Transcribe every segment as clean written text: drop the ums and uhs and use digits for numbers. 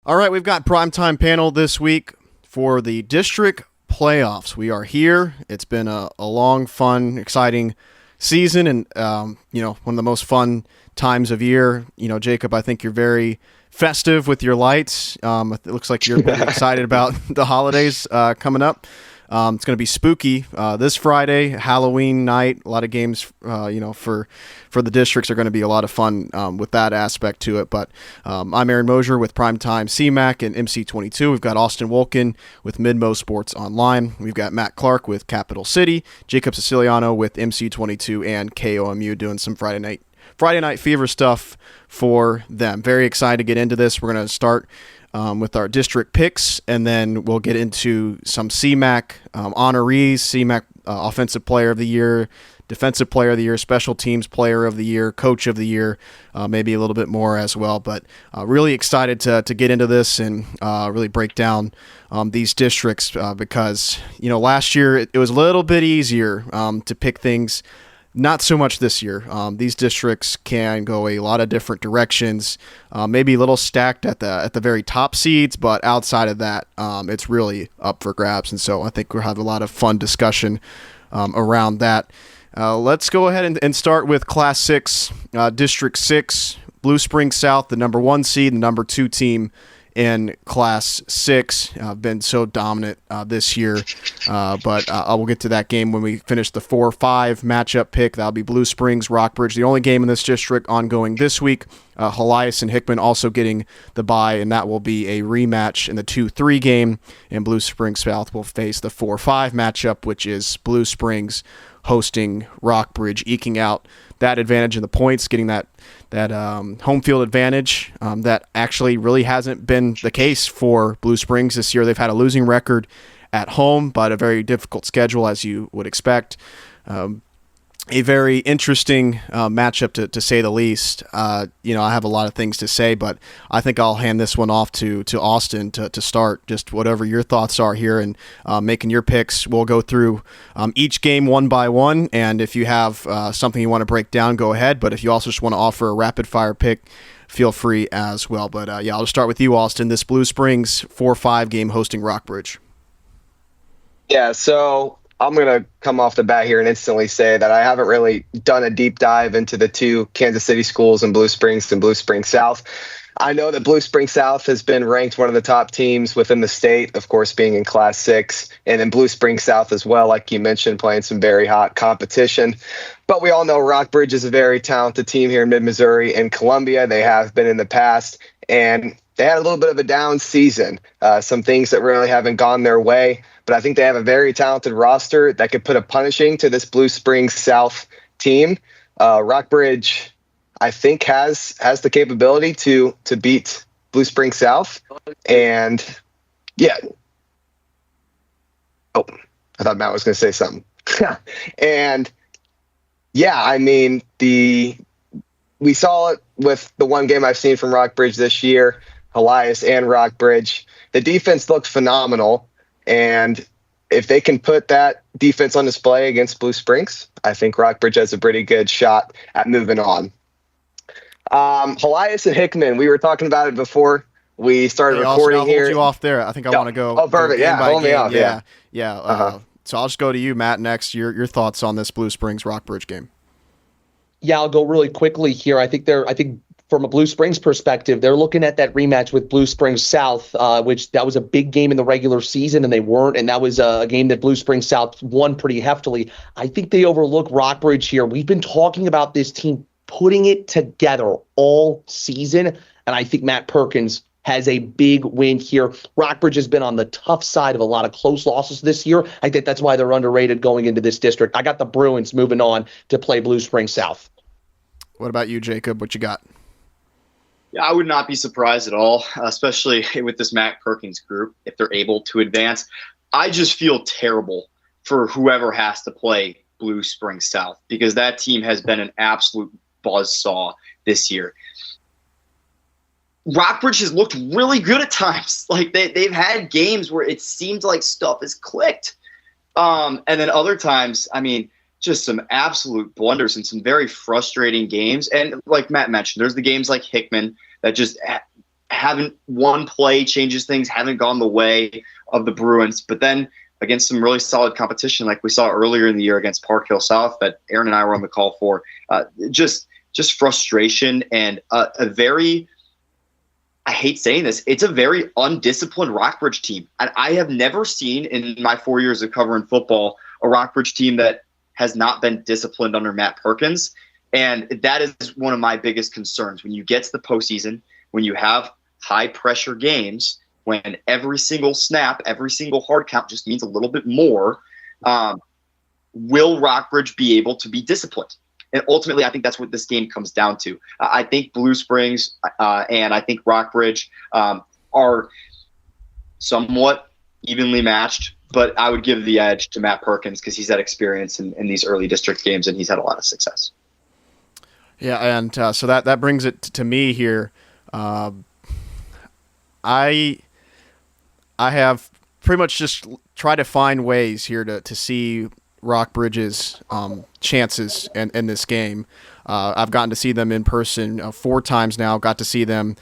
All right, we've got Primetime Panel this week for the district playoffs. We are here. It's been a long, fun, exciting season and, one of the most fun times of year. Jacob, I think you're very festive with your lights. It looks like you're pretty excited about the holidays coming up. It's going to be spooky this Friday, Halloween night. A lot of games, for the districts are going to be a lot of fun with that aspect to it. But I'm Aaron Moser with Primetime CMAC and MC22. We've got Austin Wolken with Midmo Sports Online. We've got Matt Clark with Capital City, Jacob Siciliano with MC22, and KOMU doing some Friday night fever stuff for them. Very excited to get into this. We're going to start with our district picks, and then we'll get into some CMAC honorees, CMAC Offensive Player of the Year, Defensive Player of the Year, Special Teams Player of the Year, Coach of the Year, maybe a little bit more as well. But really excited to get into this and really break down these districts because, last year it was a little bit easier to pick things. Not so much this year. These districts can go a lot of different directions, maybe a little stacked at the very top seeds, but outside of that, it's really up for grabs. And so I think we'll have a lot of fun discussion around that. Let's go ahead and start with Class 6, District 6, Blue Springs South, the number 1 seed, the number 2 team in Class 6. Been so dominant this year, but I will get to that game when we finish the 4-5 matchup pick. That'll be Blue Springs, Rockbridge, the only game in this district ongoing this week. Helias and Hickman also getting the bye, and that will be a rematch in the 2-3 game, and Blue Springs South will face the 4-5 matchup, which is Blue Springs hosting Rockbridge, eking out that advantage in the points, getting that home field advantage that actually really hasn't been the case for Blue Springs this year. They've had a losing record at home, but a very difficult schedule, as you would expect. A very interesting matchup, to say the least. I have a lot of things to say, but I think I'll hand this one off to Austin to start. Just whatever your thoughts are here and making your picks. We'll go through each game one by one, and if you have something you want to break down, go ahead. But if you also just want to offer a rapid-fire pick, feel free as well. But I'll just start with you, Austin. This Blue Springs 4-5 game hosting Rockbridge. Yeah, so I'm going to come off the bat here and instantly say that I haven't really done a deep dive into the two Kansas City schools in Blue Springs and Blue Springs South. I know that Blue Springs South has been ranked one of the top teams within the state, of course, being in Class 6, and in Blue Springs South as well, like you mentioned, playing some very hot competition. But we all know Rockbridge is a very talented team here in mid-Missouri and Columbia. They have been in the past, and they had a little bit of a down season, some things that really haven't gone their way. But I think they have a very talented roster that could put a punishing to this Blue Springs South team. Rockbridge, I think, has the capability to beat Blue Springs South. And, yeah. Oh, I thought Matt was going to say something. And, yeah, I mean, we saw it with the one game I've seen from Rockbridge this year, Helias and Rockbridge. The defense looked phenomenal. And if they can put that defense on display against Blue Springs, I think Rockbridge has a pretty good shot at moving on. Helias and Hickman, we were talking about it before we started recording I'll here. Hold you off there. I think I want to go. Oh, perfect. Yeah, hold me off. Yeah. So I'll just go to you, Matt, next. Your thoughts on this Blue Springs Rockbridge game? Yeah, I'll go really quickly here. I think from a Blue Springs perspective, they're looking at that rematch with Blue Springs South, which that was a big game in the regular season, and they weren't. And that was a game that Blue Springs South won pretty heftily. I think they overlook Rockbridge here. We've been talking about this team putting it together all season, and I think Matt Perkins has a big win here. Rockbridge has been on the tough side of a lot of close losses this year. I think that's why they're underrated going into this district. I got the Bruins moving on to play Blue Springs South. What about you, Jacob? What you got? Yeah, I would not be surprised at all, especially with this Matt Perkins group, if they're able to advance. I just feel terrible for whoever has to play Blue Springs South because that team has been an absolute buzzsaw this year. Rockbridge has looked really good at times. Like they've had games where it seems like stuff has clicked. And then other times, I mean, just some absolute blunders and some very frustrating games. And like Matt mentioned, there's the games like Hickman that just one play changes things, haven't gone the way of the Bruins. But then against some really solid competition, like we saw earlier in the year against Park Hill South that Aaron and I were on the call for, just frustration and a very, I hate saying this, it's a very undisciplined Rockbridge team. And I have never seen in my 4 years of covering football a Rockbridge team that has not been disciplined under Matt Perkins. And that is one of my biggest concerns. When you get to the postseason, when you have high pressure games, when every single snap, every single hard count just means a little bit more, will Rockbridge be able to be disciplined? And ultimately, I think that's what this game comes down to. I think Blue Springs and I think Rockbridge are somewhat evenly matched, but I would give the edge to Matt Perkins because he's had experience in these early district games and he's had a lot of success. Yeah, and so that brings it to me here. I have pretty much just tried to find ways here to see Rockbridge's chances in this game. I've gotten to see them in person 4 times now. Got to see them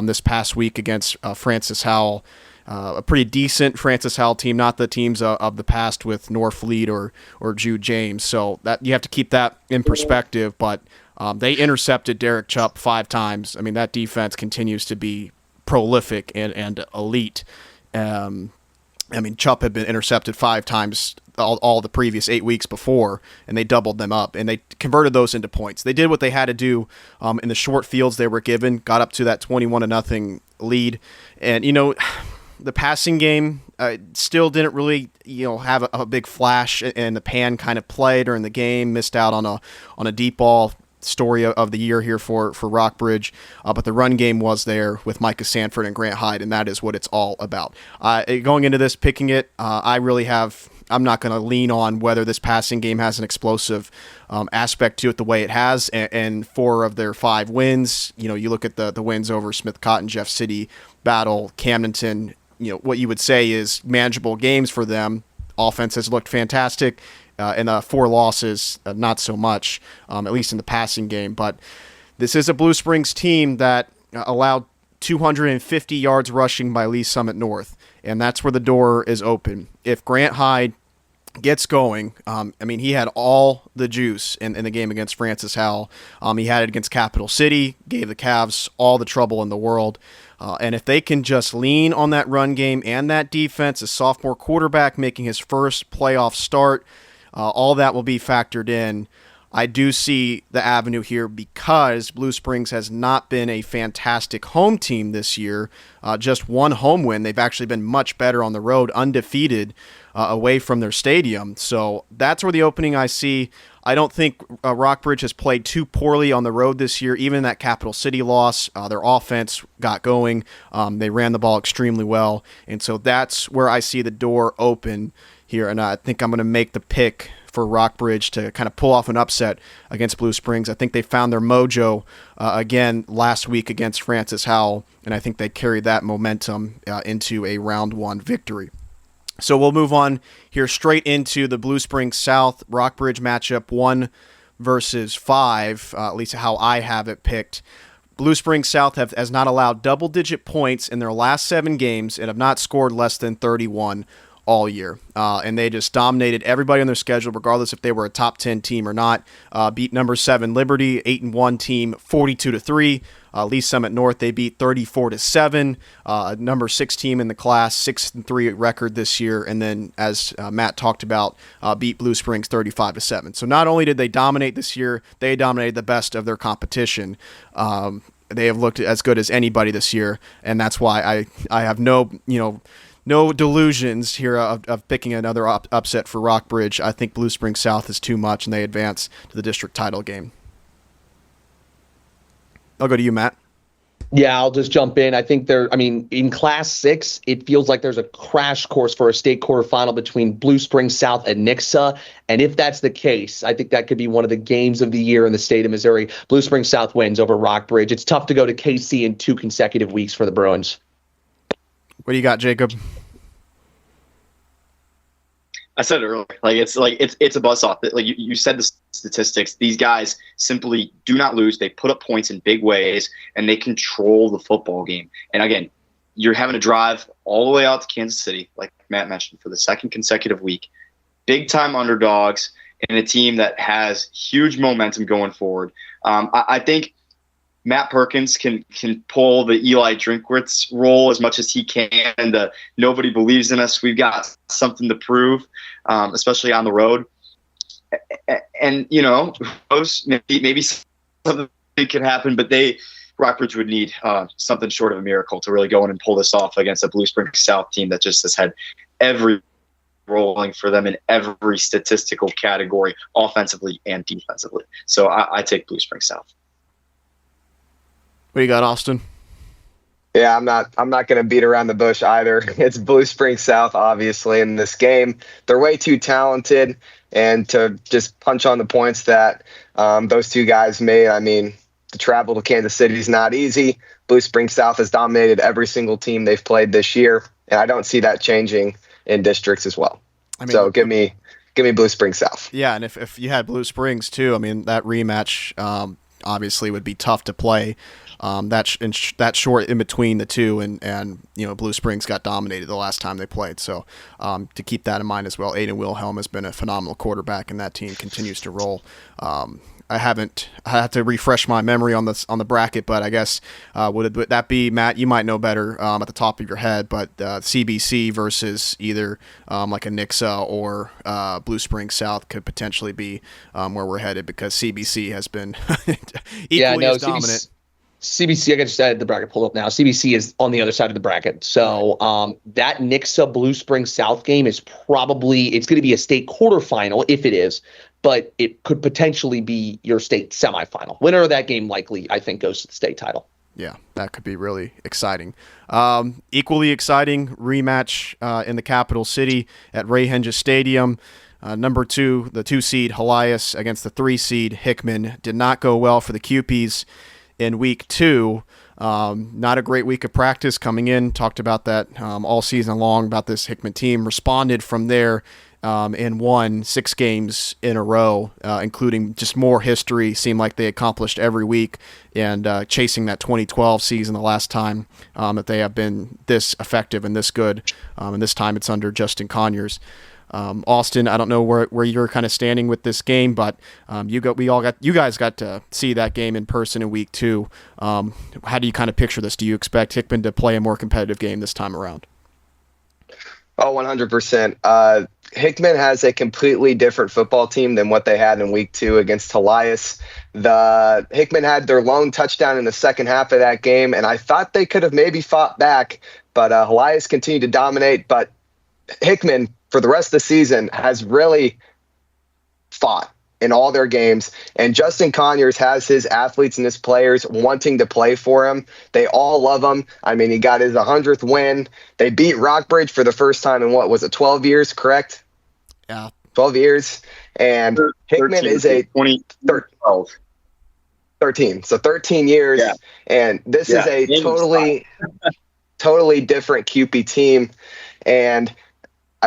this past week against Francis Howell, a pretty decent Francis Howell team, not the teams of the past with Norfleet or Jude James. So that you have to keep that in perspective. But they intercepted Derek Chupp 5 times. I mean, that defense continues to be prolific and elite. I mean, Chupp had been intercepted 5 times all the previous 8 weeks before, and they doubled them up, and they converted those into points. They did what they had to do in the short fields they were given, got up to that 21-0 lead. And, the passing game still didn't really, have a big flash, and the pan kind of play during the game, missed out on a deep ball story of the year here for Rockbridge, but the run game was there with Micah Sanford and Grant Hyde, and that is what it's all about. Going into this, picking it, I'm not going to lean on whether this passing game has an explosive aspect to it the way it has, and 4 of their 5 wins, you look at the wins over Smith Cotton, Jeff City, Battle, Camdenton, what you would say is manageable games for them. Offense has looked fantastic. And 4 losses, not so much, at least in the passing game. But this is a Blue Springs team that allowed 250 yards rushing by Lee Summit North, and that's where the door is open. If Grant Hyde gets going, he had all the juice in the game against Francis Howell. He had it against Capital City, gave the Cavs all the trouble in the world. And if they can just lean on that run game and that defense, a sophomore quarterback making his first playoff start, all that will be factored in. I do see the avenue here because Blue Springs has not been a fantastic home team this year. Just 1 home win. They've actually been much better on the road, undefeated away from their stadium. So that's where the opening I see. I don't think Rockbridge has played too poorly on the road this year. Even that Capital City loss, their offense got going. They ran the ball extremely well. And so that's where I see the door open here, and I think I'm going to make the pick for Rockbridge to kind of pull off an upset against Blue Springs. I think they found their mojo again last week against Francis Howell, and I think they carried that momentum into a round 1 victory. So we'll move on here straight into the Blue Springs South Rockbridge matchup 1 versus 5, at least how I have it picked. Blue Springs South has not allowed double-digit points in their last 7 games and have not scored less than 31 all year, and they just dominated everybody on their schedule, regardless if they were a top 10 team or not. Beat number 7 Liberty, 8-1 team, 42-3. Lee Summit North they beat 34-7. Number 6 team in the class, 6-3 record this year, and then as Matt talked about, beat Blue Springs 35-7. So not only did they dominate this year, they dominated the best of their competition. They have looked as good as anybody this year, and that's why I have no delusions here of picking another upset for Rockbridge. I think Blue Springs South is too much, and they advance to the district title game. I'll go to you, Matt. Yeah, I'll just jump in. I think in Class 6, it feels like there's a crash course for a state quarterfinal between Blue Springs South and Nixa. And if that's the case, I think that could be one of the games of the year in the state of Missouri. Blue Springs South wins over Rockbridge. It's tough to go to KC in 2 consecutive weeks for the Bruins. What do you got, Jacob? I said it earlier. It's a buzz off. Like you said the statistics. These guys simply do not lose. They put up points in big ways, and they control the football game. And again, you're having to drive all the way out to Kansas City, like Matt mentioned, for the second consecutive week. Big time underdogs and a team that has huge momentum going forward. I think Matt Perkins can pull the Eli Drinkwitz role as much as he can. And nobody believes in us. We've got something to prove, especially on the road. And maybe something could happen, but Rockbridge would need something short of a miracle to really go in and pull this off against a Blue Springs South team that just has had every rolling for them in every statistical category, offensively and defensively. So I take Blue Springs South. What do you got, Austin? Yeah, I'm not going to beat around the bush either. It's Blue Springs South, obviously, in this game. They're way too talented, and to just punch on the points that those two guys made, I mean, to travel to Kansas City is not easy. Blue Springs South has dominated every single team they've played this year, and I don't see that changing in districts as well. I mean, so give me Blue Springs South. Yeah, and if you had Blue Springs too, I mean, that rematch obviously would be tough to play. That short in between the two, and Blue Springs got dominated the last time they played. So to keep that in mind as well, Aiden Wilhelm has been a phenomenal quarterback, and that team continues to roll. I had to refresh my memory on the bracket, but I guess would that be, Matt? You might know better at the top of your head, but CBC versus either like a Nixa or Blue Springs South could potentially be where we're headed, because CBC has been equally as dominant. CBC, I just had the bracket pulled up now. CBC is on the other side of the bracket. So that Nixa Blue Springs South game is it's going to be a state quarterfinal if it is, but it could potentially be your state semifinal. Winner of that game likely, I think, goes to the state title. Yeah, that could be really exciting. Equally exciting rematch in the capital city at Ray Henges Stadium. Number 2, the 2 seed Helias against the 3 seed Hickman. Did not go well for the Cupies in week 2. Not a great week of practice coming in. Talked about that all season long, about this Hickman team. Responded from there and won 6 games in a row, including just more history. Seemed like they accomplished every week, and chasing that 2012 season, the last time that they have been this effective and this good. And this time it's under Justin Conyers. Austin, I don't know where you're kind of standing with this game, but you guys got to see that game in person in week 2. How do you kind of picture this? Do you expect Hickman to play a more competitive game this time around? Oh, 100%. Hickman has a completely different football team than what they had in week 2 against Helias. Hickman had their lone touchdown in the second half of that game, and I thought they could have maybe fought back, but Helias continued to dominate. But Hickman, for the rest of the season, has really fought in all their games. And Justin Conyers has his athletes and his players wanting to play for him. They all love him. I mean, he got his 100th win. They beat Rockbridge for the first time in, 12 years, correct? Yeah. 12 years. And Hickman is a 13. So 13 years. Yeah. And this is a totally different QP team. And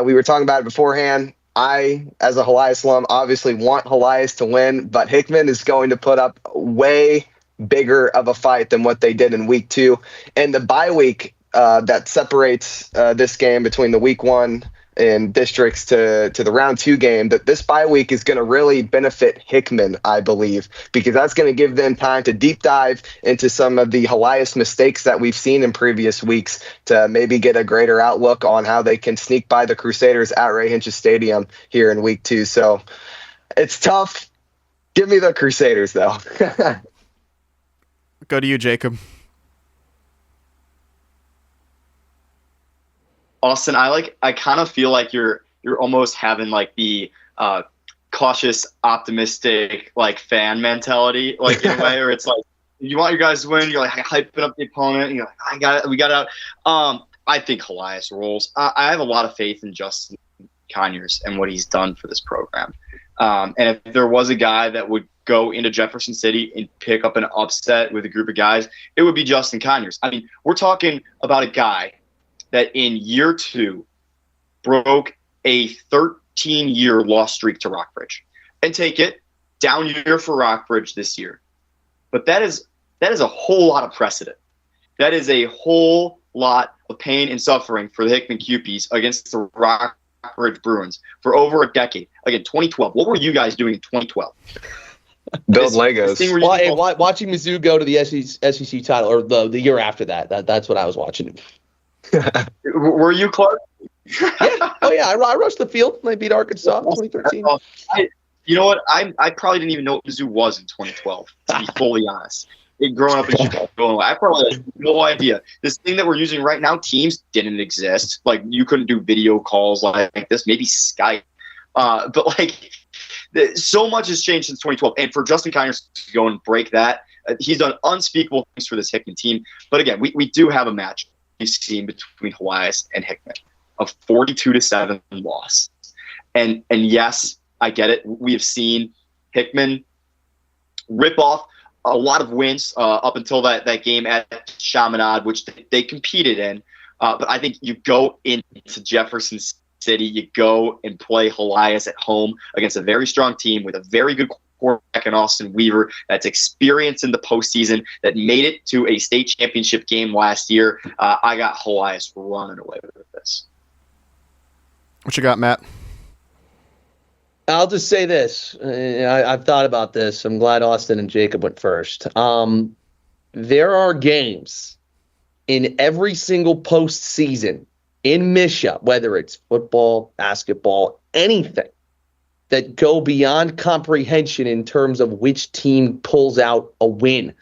we were talking about it beforehand. I, as a Helias alum, obviously want Helias to win, but Hickman is going to put up way bigger of a fight than what they did in week 2. And the bye week that separates this game between the week 1 in districts to the round 2 game, that this bye week is going to really benefit Hickman, I believe, because that's going to give them time to deep dive into some of the Helias mistakes that we've seen in previous weeks, to maybe get a greater outlook on how they can sneak by the Crusaders at Ray Henges Stadium here in week 2. So it's tough. Give me the Crusaders, though. Go to you, Jacob. Austin, I kind of feel like you're almost having like the cautious, optimistic like fan mentality, like in a way, where it's like you want your guys to win, you're like hyping up the opponent, and you're like, we got it out. I think Helias rolls. I have a lot of faith in Justin Conyers and what he's done for this program. And if there was a guy that would go into Jefferson City and pick up an upset with a group of guys, it would be Justin Conyers. I mean, we're talking about a guy that in year 2 broke a 13-year loss streak to Rockbridge. And take it, down year for Rockbridge this year. But that is a whole lot of precedent. That is a whole lot of pain and suffering for the Hickman Cupies against the Rockbridge Bruins for over a decade. Again, 2012. What were you guys doing in 2012? Build Legos. Watching Mizzou go to the SEC title, or the year after that. That's what I was watching. Were you, Clark? Yeah. Oh, yeah. I rushed the field and they beat Arkansas in 2013. You know what? I probably didn't even know what Mizzou was in 2012, to be fully honest. Growing up in Chicago, I probably had no idea. This thing that we're using right now, Teams, didn't exist. Like, you couldn't do video calls like this, maybe Skype. But, like, so much has changed since 2012. And for Justin Conyers to go and break that, he's done unspeakable things for this Hickman team. But, again, we do have a match we've seen between Helias and Hickman, a 42-7 loss. And yes, I get it. We have seen Hickman rip off a lot of wins up until that game at Chaminade, which they competed in. But I think you go into Jefferson City, you go and play Helias at home against a very strong team with a very good quarterback in Austin Weaver that's experienced in the postseason, that made it to a state championship game last year. I got Helias running away with this. What you got, Matt? I'll just say this. I've thought about this. I'm glad Austin and Jacob went first. There are games in every single postseason in Misha, whether it's football, basketball, anything, that go beyond comprehension in terms of which team pulls out a win.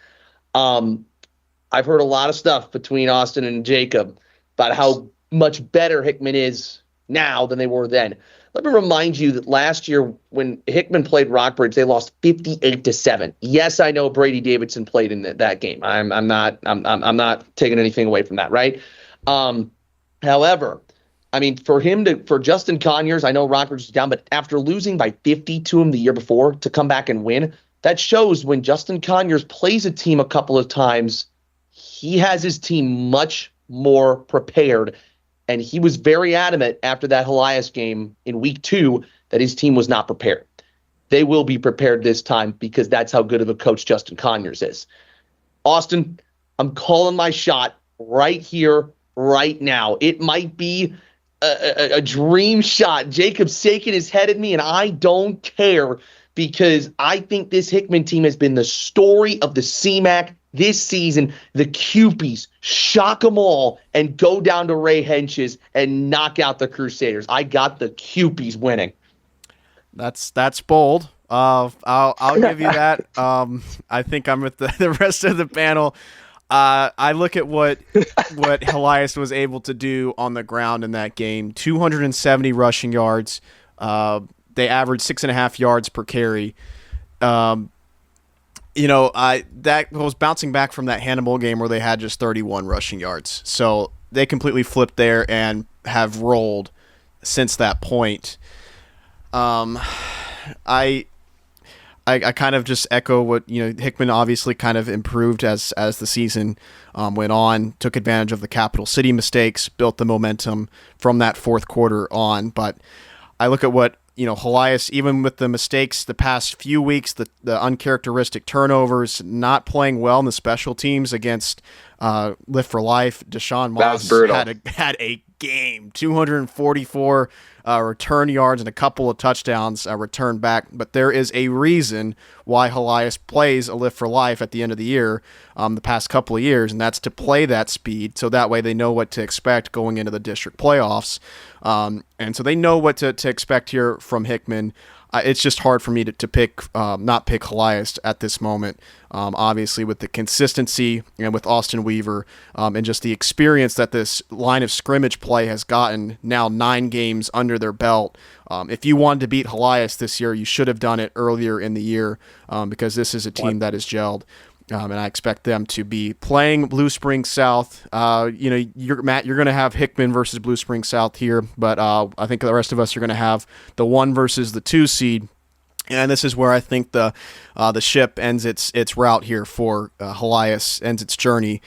I've heard a lot of stuff between Austin and Jacob about how much better Hickman is now than they were then. Let me remind you that last year when Hickman played Rockbridge, they lost 58-7. Yes, I know Brady Davidson played in that game. I'm not taking anything away from that, right? However, I mean, for Justin Conyers, I know Rockbridge is down, but after losing by 50 to him the year before to come back and win, that shows when Justin Conyers plays a team a couple of times, he has his team much more prepared. And he was very adamant after that Helias game in week 2 that his team was not prepared. They will be prepared this time because that's how good of a coach Justin Conyers is. Austin, I'm calling my shot right here, right now. It might be a dream shot. Jacob's shaking his head at me, and I don't care because I think this Hickman team has been the story of the CMAC this season. The Cupies shock them all and go down to Ray Hench's and knock out the Crusaders. I got the Cupies winning. That's bold. I'll give you that. I think I'm with the rest of the panel. I look at what Helias was able to do on the ground in that game. 270 rushing yards. They averaged 6.5 yards per carry. That was bouncing back from that Hannibal game where they had just 31 rushing yards. So they completely flipped there and have rolled since that point. I kind of just echo what, Hickman obviously kind of improved as the season went on, took advantage of the Capital City mistakes, built the momentum from that fourth quarter on. But I look at what, Helias, even with the mistakes the past few weeks, the uncharacteristic turnovers, not playing well in the special teams against Lift for Life. Deshaun Moss had a game, 244 return yards and a couple of touchdowns returned back. But there is a reason why Helias plays a Lift for Life at the end of the year, the past couple of years, and that's to play that speed, so that way they know what to expect going into the district playoffs. And so they know what to expect here from Hickman. It's just hard for me to not pick Helias at this moment. Obviously, with the consistency and with Austin Weaver and just the experience that this line of scrimmage play has gotten now 9 games under their belt. If you wanted to beat Helias this year, you should have done it earlier in the year because this is a team that is gelled. And I expect them to be playing Blue Springs South. Matt, you're going to have Hickman versus Blue Springs South here, but I think the rest of us are going to have the 1 versus the 2 seed. And this is where I think the ship ends its route here for Helias, ends its journey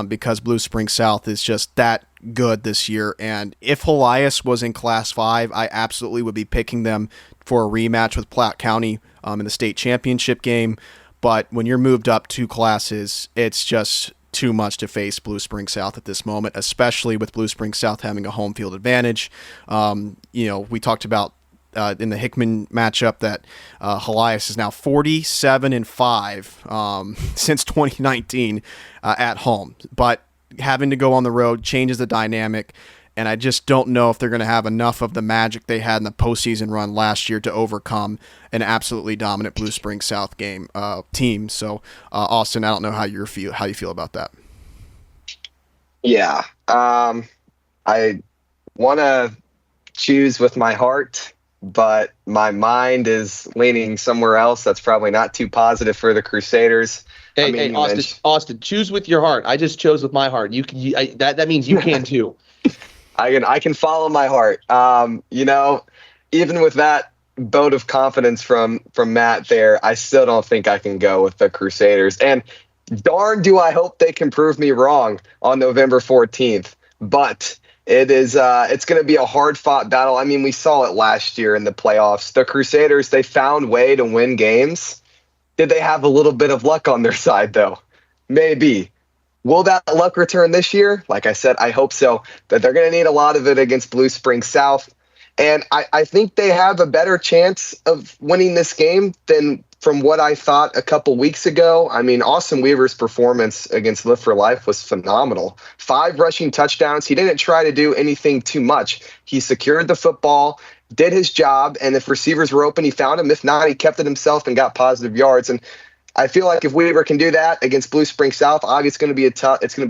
because Blue Springs South is just that good this year. And if Helias was in Class 5, I absolutely would be picking them for a rematch with Platte County in the state championship game. But when you're moved up 2 classes, it's just too much to face Blue Springs South at this moment, especially with Blue Springs South having a home field advantage. We talked about in the Hickman matchup that Helias is now 47-5 since 2019 at home. But having to go on the road changes the dynamic, and I just don't know if they're going to have enough of the magic they had in the postseason run last year to overcome an absolutely dominant Blue Springs South team. So, Austin, I don't know how you feel about that. Yeah, I want to choose with my heart, but my mind is leaning somewhere else. That's probably not too positive for the Crusaders. Hey, Austin, choose with your heart. I just chose with my heart. That means you can too. I can follow my heart. Even with that vote of confidence from Matt there, I still don't think I can go with the Crusaders. And darn do I hope they can prove me wrong on November 14th. But it's going to be a hard-fought battle. I mean, we saw it last year in the playoffs. The Crusaders, they found a way to win games. Did they have a little bit of luck on their side, though? Maybe. Will that luck return this year? Like I said, I hope so. But they're going to need a lot of it against Blue Springs South. And I think they have a better chance of winning this game than from what I thought a couple weeks ago. I mean, Austin Weaver's performance against Live for Life was phenomenal. 5 rushing touchdowns. He didn't try to do anything too much. He secured the football, did his job, and if receivers were open, he found them. If not, he kept it himself and got positive yards. And I feel like if Weaver can do that against Blue Springs South, obviously it's going to be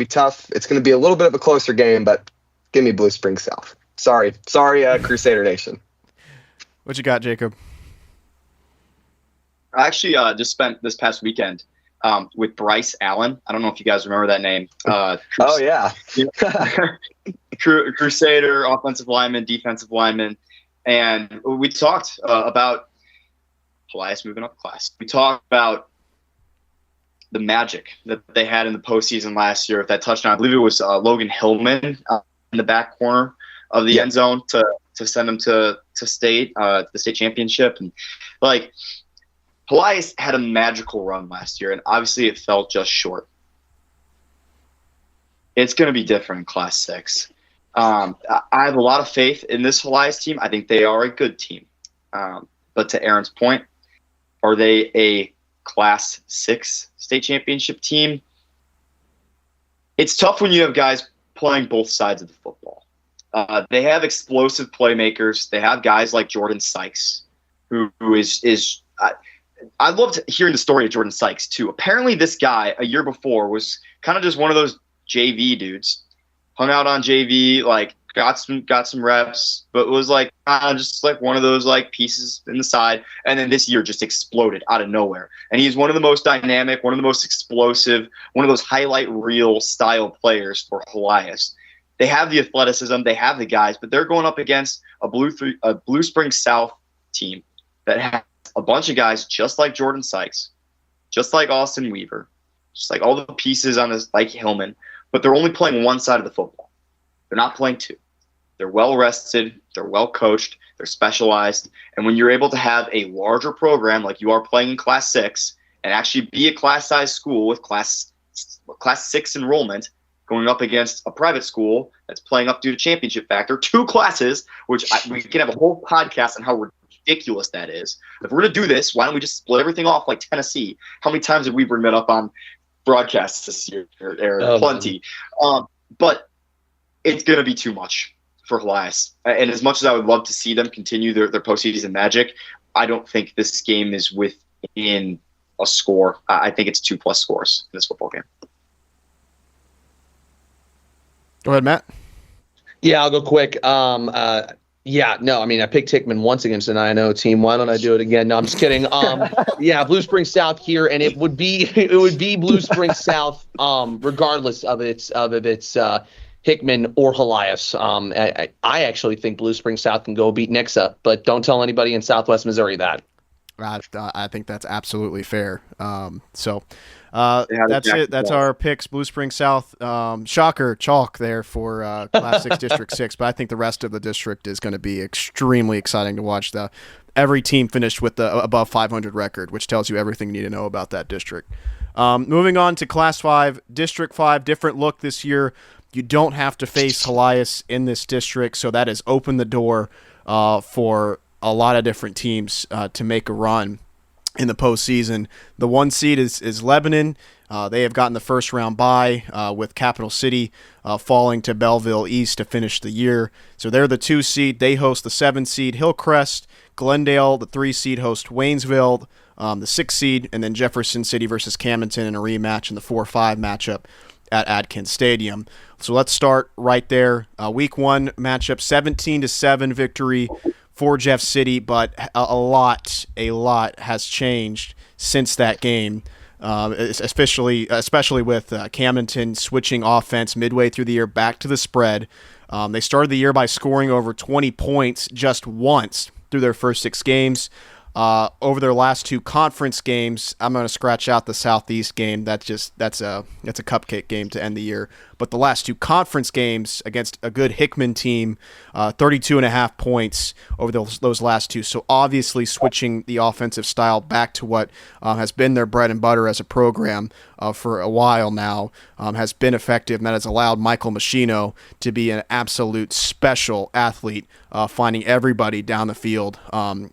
tough. It's going to be a little bit of a closer game, but give me Blue Springs South. Sorry, Crusader Nation. What you got, Jacob? I actually just spent this past weekend with Bryce Allen. I don't know if you guys remember that name. Oh, yeah. Crusader, offensive lineman, defensive lineman. And we talked about Helias moving up class. We talked about the magic that they had in the postseason last year with that touchdown. I believe it was Logan Hillman in the back corner of the end zone to send them to state, the state championship. And Helias had a magical run last year, and obviously it fell just short. It's going to be different in Class 6. I have a lot of faith in this Helias team. I think they are a good team. But to Aaron's point, are they a Class 6 state championship team? It's tough when you have guys playing both sides of the football. They have explosive playmakers. They have guys like Jordan Sykes, who is I loved hearing the story of Jordan Sykes, too. Apparently this guy, a year before, was kind of just one of those JV dudes. Hung out on JV, got some reps, but was just one of those pieces in the side. And then this year just exploded out of nowhere. And he's one of the most dynamic, one of the most explosive, one of those highlight reel style players for Helias. They have the athleticism, they have the guys, but they're going up against a Blue Springs South team that has a bunch of guys just like Jordan Sykes, just like Austin Weaver, just like all the pieces on this, like Hillman, but they're only playing one side of the football. They're not playing two. They're well rested, they're well coached, they're specialized, and when you're able to have a larger program like you are playing in Class 6 and actually be a class-size school with Class 6 enrollment going up against a private school that's playing up due to championship factor, 2 classes, which we can have a whole podcast on how ridiculous that is. If we're going to do this, why don't we just split everything off like Tennessee? How many times did we bring that up on broadcasts this year, Aaron? Plenty. But it's going to be too much for Helias. And as much as I would love to see them continue their postseason magic, I don't think this game is within a score. I think it's 2+ scores in this football game. Go ahead, Matt. Yeah, I'll go quick. I picked Hickman once against an INO team. Why don't I do it again? No, I'm just kidding. Blue Springs South here, and it would be Blue Springs South, regardless of its Hickman or Helias. I actually think Blue Springs South can go beat Nixa, but don't tell anybody in Southwest Missouri that. I think that's absolutely fair. That's it. That's our picks. Blue Springs South. Shocker, chalk there for Class 6 District 6. But I think the rest of the district is going to be extremely exciting to watch. Every team finished with the above 500 record, which tells you everything you need to know about that district. Moving on to Class 5, District 5, different look this year. You don't have to face Helias in this district, so that has opened the door for a lot of different teams to make a run in the postseason. The 1 seed is Lebanon. They have gotten the first round bye with Capital City falling to Belleville East to finish the year. So they're the 2 seed. They host the 7 seed Hillcrest. Glendale, the 3 seed, host Waynesville, the 6 seed, and then Jefferson City versus Camdenton in a rematch in the 4-5 matchup at Adkins Stadium. So let's start right there. Week 1 matchup, 17-7 victory for Jeff City, but a lot has changed since that game, especially with Camdenton switching offense midway through the year back to the spread. They started the year by scoring over 20 points just once through their first 6 games. Over their last 2 conference games, I'm going to scratch out the Southeast game. That's a cupcake game to end the year. But the last 2 conference games against a good Hickman team, 32.5 points over those last 2. So obviously switching the offensive style back to what has been their bread and butter as a program for a while now has been effective, and that has allowed Michael Machino to be an absolute special athlete, finding everybody down the field.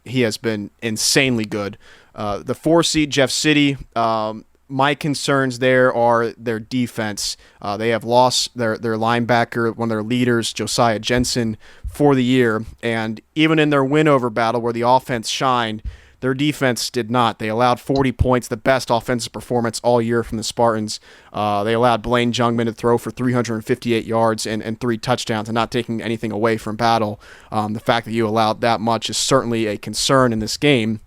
He has been insanely good. The 4 seed Jeff City, my concerns there are their defense. They have lost their linebacker, one of their leaders, Josiah Jensen, for the year. And even in their win-over battle where the offense shined, their defense did not. They allowed 40 points, the best offensive performance all year from the Spartans. They allowed Blaine Jungman to throw for 358 yards and 3 touchdowns, and not taking anything away from battle. The fact that you allowed that much is certainly a concern in this game.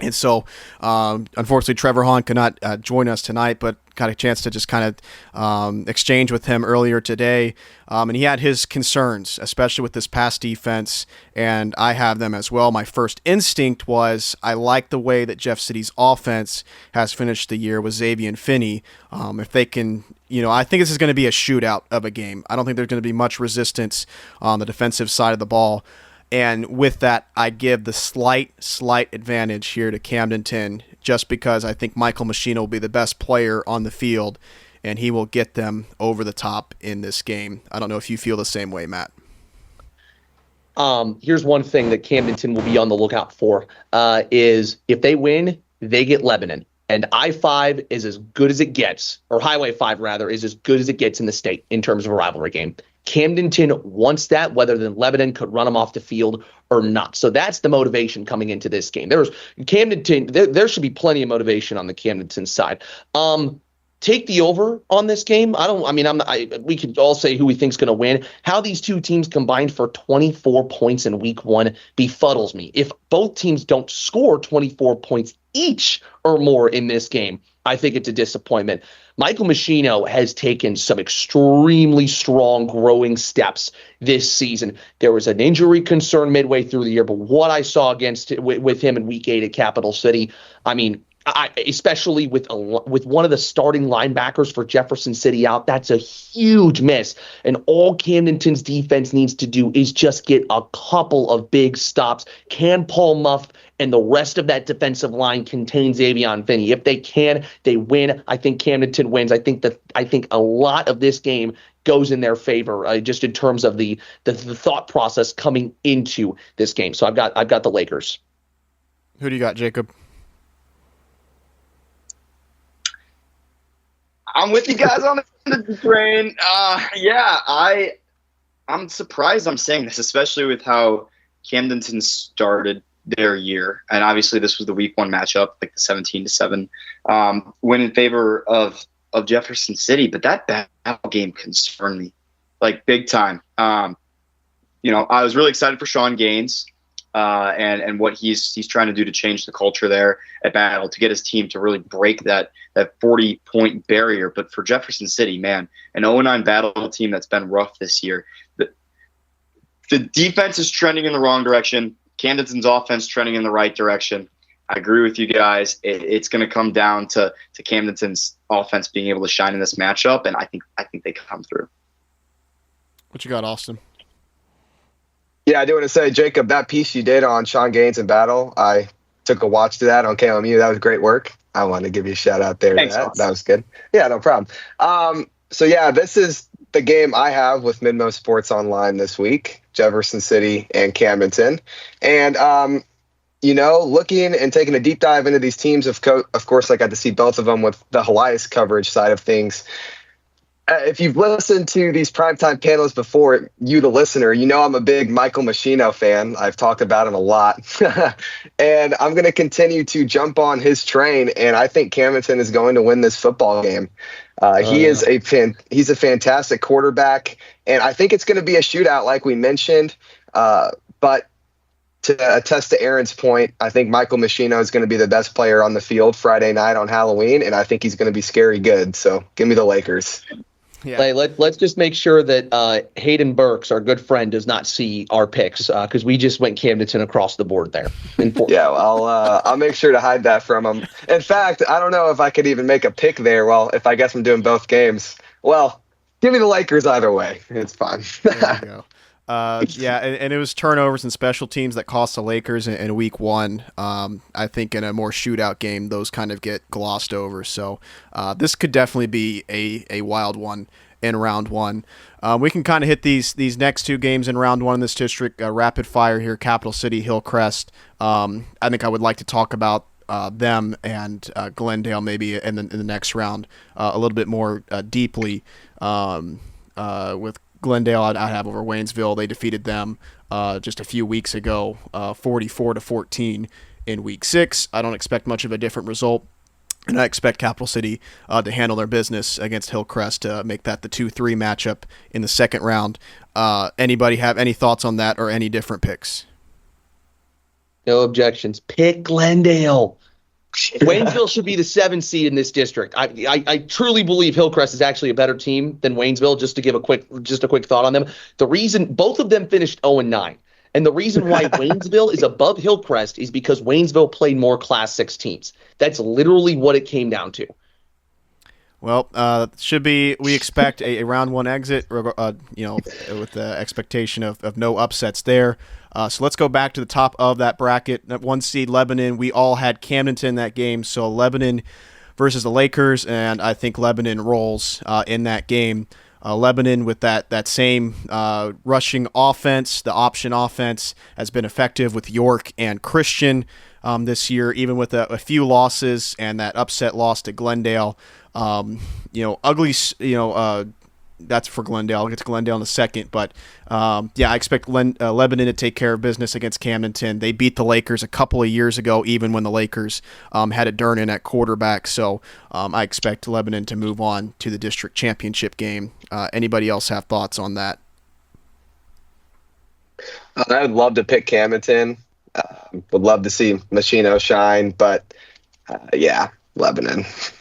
And so, unfortunately, Trevor Hahn could not join us tonight, but got a chance to just kind of exchange with him earlier today. And he had his concerns, especially with this pass defense, and I have them as well. My first instinct was I like the way that Jeff City's offense has finished the year with Xavier Finney. If they can, I think this is going to be a shootout of a game. I don't think there's going to be much resistance on the defensive side of the ball. And with that, I give the slight advantage here to Camdenton, just because I think Michael Machino will be the best player on the field, and he will get them over the top in this game. I don't know if you feel the same way, Matt. Here's one thing that Camdenton will be on the lookout for, is if they win, they get Lebanon. And I-5 is as good as it gets, or Highway 5, rather, is as good as it gets in the state in terms of a rivalry game. Camdenton wants that, whether Lebanon could run them off the field or not. So that's the motivation coming into this game. There should be plenty of motivation on the Camdenton side. Take the over on this game. We could all say who we think's going to win. How these 2 teams combined for 24 points in week 1 befuddles me. If both teams don't score 24 points each or more in this game, I think it's a disappointment. Michael Machino has taken some extremely strong growing steps this season. There was an injury concern midway through the year, but what I saw with him in week 8 at Capital City, especially with one of the starting linebackers for Jefferson City out, that's a huge miss. And all Camdenton's defense needs to do is just get a couple of big stops. Can Paul Muff and the rest of that defensive line contain Xavier Finney? If they can, they win. I think Camdenton wins. I think a lot of this game goes in their favor, just in terms of the thought process coming into this game. So I've got the Lakers. Who do you got, Jacob? I'm with you guys on the train. I'm surprised I'm saying this, especially with how Camdenton started their year. And obviously this was the week 1 matchup, like the 17-7 win in favor of Jefferson City. But that battle game concerned me, like, big time. I was really excited for Sean Gaines and what he's trying to do to change the culture there at Battle, to get his team to really break that 40-point barrier. But for Jefferson City, man, an 0-9 Battle team that's been rough this year. The defense is trending in the wrong direction. Camdenton's offense trending in the right direction. I agree with you guys. It's going to come down to Camdenton's offense being able to shine in this matchup, and I think they come through. What you got, Austin? Yeah, I do want to say, Jacob, that piece you did on Sean Gaines and Battle, I took a watch to that on KOMU. That was great work. I wanted to give you a shout out there. Thanks, that was good. Yeah, no problem. So yeah, this is the game I have with Midmo Sports Online this week, Jefferson City and Camdenton. And, looking and taking a deep dive into these teams, of course, I got to see both of them with the Helias coverage side of things. If you've listened to these primetime panels before, you, the listener, I'm a big Michael Machino fan. I've talked about him a lot. And I'm going to continue to jump on his train, and I think Camdenton is going to win this football game. He's a fantastic quarterback, and I think it's going to be a shootout like we mentioned. But to attest to Aaron's point, I think Michael Machino is going to be the best player on the field Friday night on Halloween, and I think he's going to be scary good. So give me the Lakers. Yeah. Let's just make sure that Hayden Burks, our good friend, does not see our picks because we just went Camdenton across the board there. Yeah, well, I'll make sure to hide that from him. In fact, I don't know if I could even make a pick there. Well, if I guess I'm doing both games, well, give me the Lakers either way. It's fine. There you go. And it was turnovers and special teams that cost the Lakers in week one. I think in a more shootout game, those kind of get glossed over. So this could definitely be a wild one in round one. We can kind of hit these next two games in round one in this district, rapid fire here, Capital City, Hillcrest. I think I would like to talk about them and Glendale maybe in the next round a little bit more deeply with Glendale, I'd have over Waynesville. They defeated them just a few weeks ago, 44-14 in week 6. I don't expect much of a different result, and I expect Capital City to handle their business against Hillcrest to make that the 2-3 matchup in the second round. Anybody have any thoughts on that or any different picks? No objections. Pick Glendale. Waynesville should be the 7th seed in this district. I truly believe Hillcrest is actually a better team than Waynesville. Just to give a quick thought on them. The reason both of them finished 0-9, and the reason why Waynesville is above Hillcrest is because Waynesville played more Class 6 teams. That's literally what it came down to. Well, we expect a round one exit, with the expectation of no upsets there. So let's go back to the top of that bracket. That 1 seed Lebanon, we all had Camdenton in that game. So Lebanon versus the Lakers, and I think Lebanon rolls in that game. Lebanon with that same rushing offense, the option offense has been effective with York and Christian this year, even with a few losses and that upset loss to Glendale. That's for Glendale. I'll get to Glendale in a second, but I expect Lebanon to take care of business against Camdenton. They beat the Lakers a couple of years ago, even when the Lakers had a Durnan at quarterback. So I expect Lebanon to move on to the district championship game. Anybody else have thoughts on that? I would love to pick Camdenton. Would love to see Machino shine, but Lebanon. Is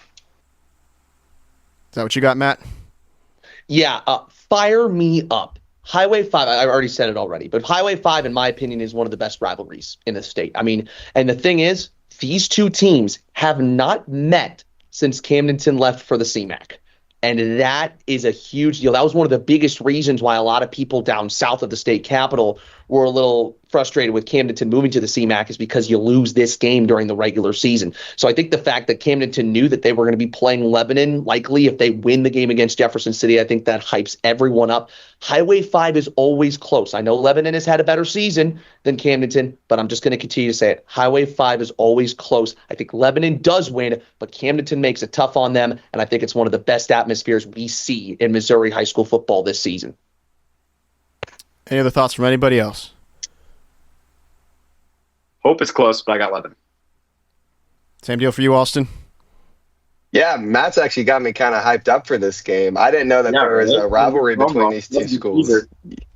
that what you got, Matt? Yeah, fire me up. Highway 5, I already said it already, but Highway 5, in my opinion, is one of the best rivalries in the state. I mean, and the thing is, these two teams have not met since Camdenton left for the CMAC. And that is a huge deal. That was one of the biggest reasons why a lot of people down south of the state capitol were a little frustrated with Camdenton moving to the CMAC, is because you lose this game during the regular season. So I think the fact that Camdenton knew that they were going to be playing Lebanon, likely if they win the game against Jefferson City, I think that hypes everyone up. Highway 5 is always close. I know Lebanon has had a better season than Camdenton, but I'm just going to continue to say it. Highway 5 is always close. I think Lebanon does win, but Camdenton makes it tough on them, and I think it's one of the best atmospheres we see in Missouri high school football this season. Any other thoughts from anybody else? Hope it's close, but I got Lebanon. Same deal for you, Austin? Yeah, Matt's actually got me kind of hyped up for this game. I didn't know that there was a rivalry between these two schools.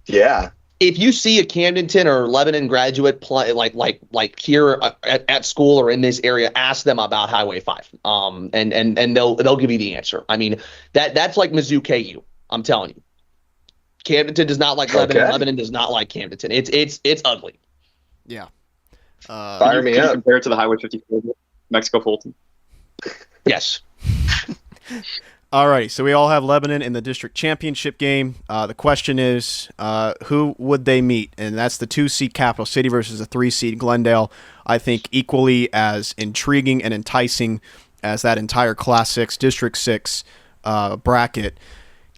Yeah. If you see a Camdenton or Lebanon graduate play like here at school or in this area, ask them about Highway 5. And they'll give you the answer. I mean, that's like Mizzou KU. I'm telling you. Camdenton does not like Lebanon. Okay. Lebanon does not like Camdenton. It's ugly. Yeah. Fire me Can you up. compare it to the Highway 54, Mexico Fulton? Yes. All right, so we all have Lebanon in the district championship game. The question is, who would they meet? And that's the 2-seed Capital City versus the 3-seed Glendale. I think equally as intriguing and enticing as that entire Class 6, District 6 bracket.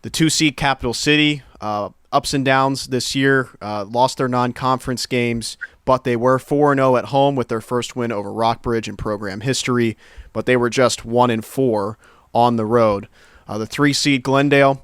The 2-seed Capital City, ups and downs this year, lost their non-conference games, but they were 4-0 at home with their first win over Rockbridge in program history, but they were just 1-4 on the road. The 3-seed Glendale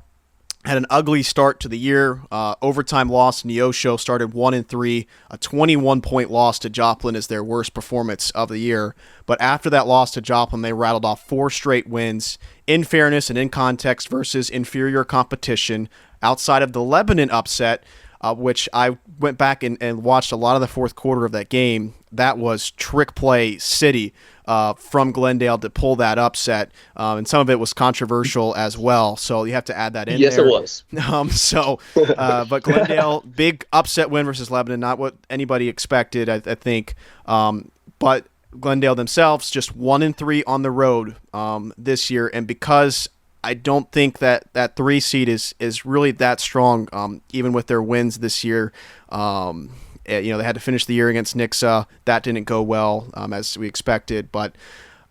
had an ugly start to the year. Overtime loss. Neosho started 1-3. A 21-point loss to Joplin is their worst performance of the year. But after that loss to Joplin, they rattled off 4 straight wins. In fairness and in context versus inferior competition, outside of the Lebanon upset, which I went back and watched a lot of the fourth quarter of that game. That was trick play city from Glendale to pull that upset, and some of it was controversial as well. So you have to add that in. Yes, there. it was. But Glendale, big upset win versus Lebanon, not what anybody expected, I think. But Glendale themselves just 1-3 on the road this year, and because I don't think that 3-seed is really that strong, even with their wins this year. They had to finish the year against Nixa. That didn't go well as we expected. But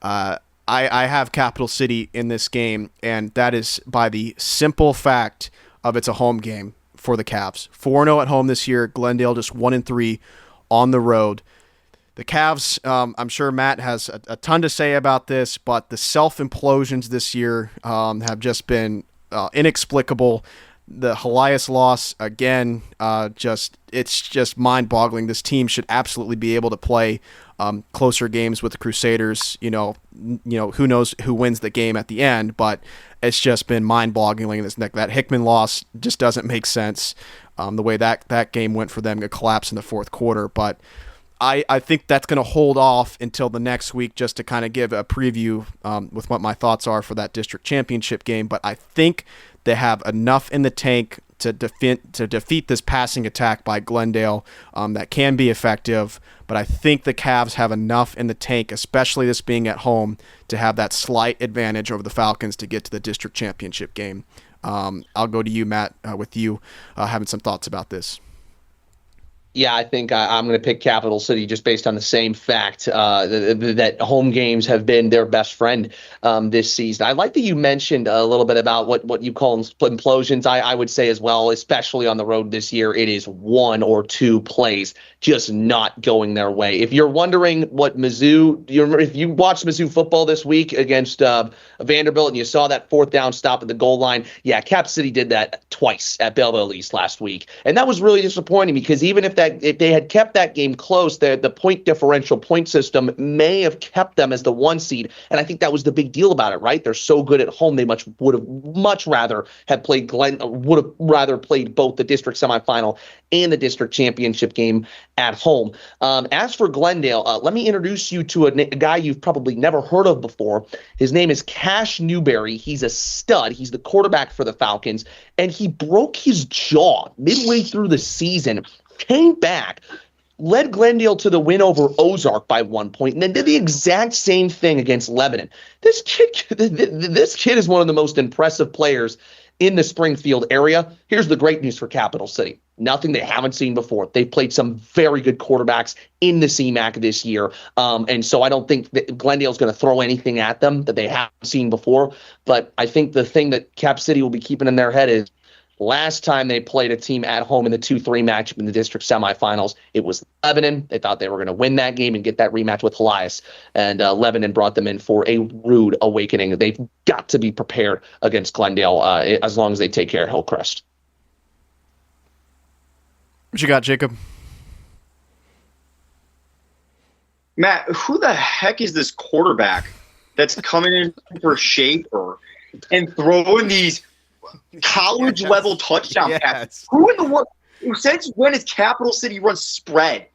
I have Capital City in this game, and that is by the simple fact of it's a home game for the Cavs. 4-0 at home this year. Glendale just 1-3 on the road. The Cavs, I'm sure Matt has a ton to say about this, but the self-implosions this year have just been inexplicable. The Helias loss, again, it's just mind-boggling. This team should absolutely be able to play closer games with the Crusaders. Who knows who wins the game at the end, but it's just been mind-boggling. That Hickman loss just doesn't make sense. The way that game went for them, a collapse in the fourth quarter, but I think that's going to hold off until the next week just to kind of give a preview with what my thoughts are for that district championship game. But I think they have enough in the tank to defeat this passing attack by Glendale that can be effective. But I think the Cavs have enough in the tank, especially this being at home, to have that slight advantage over the Falcons to get to the district championship game. I'll go to you, Matt, with you having some thoughts about this. Yeah, I think I'm going to pick Capital City just based on the same fact that home games have been their best friend this season. I like that you mentioned a little bit about what you call implosions. I would say as well, especially on the road this year, it is 1 or 2 plays just not going their way. If you're wondering what Mizzou, if you watched Mizzou football this week against Vanderbilt and you saw that 4th down stop at the goal line, yeah, Cap City did that twice at Belleville East last week. And that was really disappointing because even if they had kept that game close, the point differential point system may have kept them as the 1 seed. And I think that was the big deal about it, right? They're so good at home. They would have much rather have played would have rather played both the district semifinal and the district championship game at home. As for Glendale, let me introduce you to a guy you've probably never heard of before. His name is Cash Newberry. He's a stud. He's the quarterback for the Falcons, and he broke his jaw midway through the season, came back, led Glendale to the win over Ozark by 1 point, and then did the exact same thing against Lebanon. This kid is one of the most impressive players in the Springfield area. Here's the great news for Capital City. Nothing they haven't seen before. They've played some very good quarterbacks in the CMAC this year. And so I don't think that Glendale's going to throw anything at them that they haven't seen before. But I think the thing that Cap City will be keeping in their head is last time they played a team at home in the 2-3 matchup in the district semifinals, it was Lebanon. They thought they were going to win that game and get that rematch with Helias. And Lebanon brought them in for a rude awakening. They've got to be prepared against Glendale as long as they take care of Hillcrest. What you got, Jacob? Matt, who the heck is this quarterback that's coming in for Schaefer and throwing these college-level touchdown passes? Who in the world? Since when has Capital City run spread?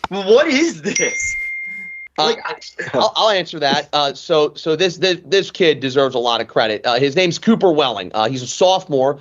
What is this? I'll answer that. So this kid deserves a lot of credit. His name's Cooper Welling. He's a sophomore.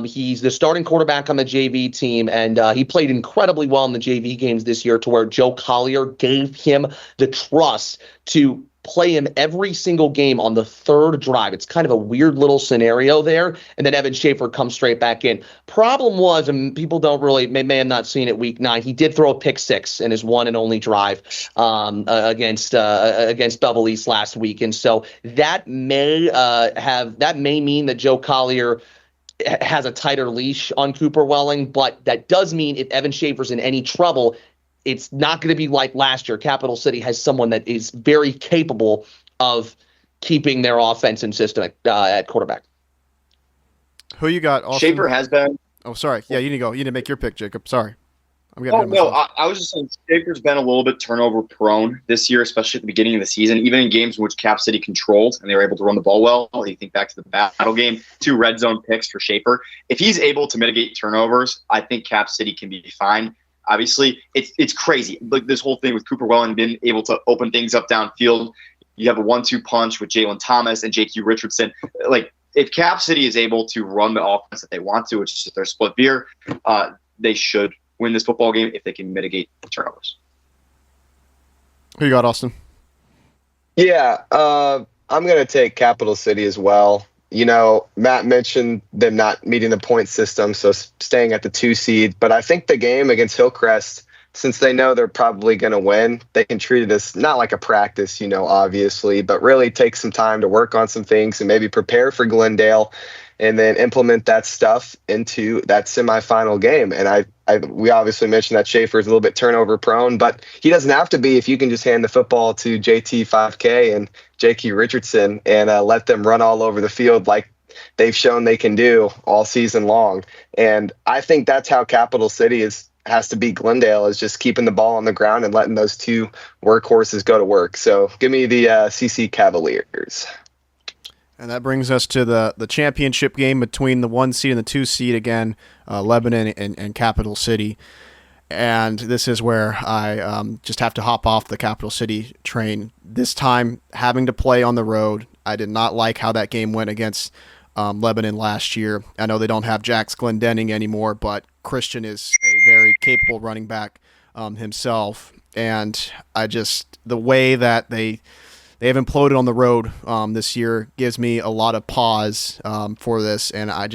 He's the starting quarterback on the JV team, and he played incredibly well in the JV games this year to where Joe Collier gave him the trust to play him every single game on the third drive. It's kind of a weird little scenario there. And then Evan Schaefer comes straight back in. Problem was, and people don't really may have not seen it week 9, he did throw a pick 6 in his one and only drive against Bevel East last week. And so that may mean that Joe Collier has a tighter leash on Cooper Welling, but that does mean if Evan Schaefer's in any trouble, it's not going to be like last year. Capital City has someone that is very capable of keeping their offense and system at quarterback. Who you got, Austin? Schaefer has been. Oh, sorry. Yeah, you need to go. You need to make your pick, Jacob. Sorry. I'm getting I was just saying Schaefer's been a little bit turnover prone this year, especially at the beginning of the season, even in games in which Cap City controlled and they were able to run the ball well. You think back to the battle game, 2 red zone picks for Schaefer. If he's able to mitigate turnovers, I think Cap City can be fine. Obviously, it's crazy. Like this whole thing with Cooper Welling being able to open things up downfield. You have a 1-2 punch with Jalen Thomas and J.Q. Richardson. Like if Cap City is able to run the offense that they want to, which is their split veer, they should win this football game if they can mitigate turnovers. Who you got, Austin? Yeah, I'm going to take Capital City as well. You know, Matt mentioned them not meeting the point system, so staying at the 2 seed. But I think the game against Hillcrest, since they know they're probably going to win, they can treat it as not like a practice, you know, obviously, but really take some time to work on some things and maybe prepare for Glendale and then implement that stuff into that semifinal game. And we obviously mentioned that Schaefer is a little bit turnover prone, but he doesn't have to be if you can just hand the football to JT5K and J.Q. Richardson and let them run all over the field like they've shown they can do all season long. And I think that's how Capital City has to beat Glendale, is just keeping the ball on the ground and letting those 2 workhorses go to work. So give me the CC Cavaliers. And that brings us to the championship game between the 1 seed and the 2 seed again, Lebanon and Capital City. And this is where I just have to hop off the Capital City train. This time, having to play on the road, I did not like how that game went against Lebanon last year. I know they don't have Jax Glendenning anymore, but Christian is a very capable running back himself. And the way that they have imploded on the road this year gives me a lot of pause for this, and I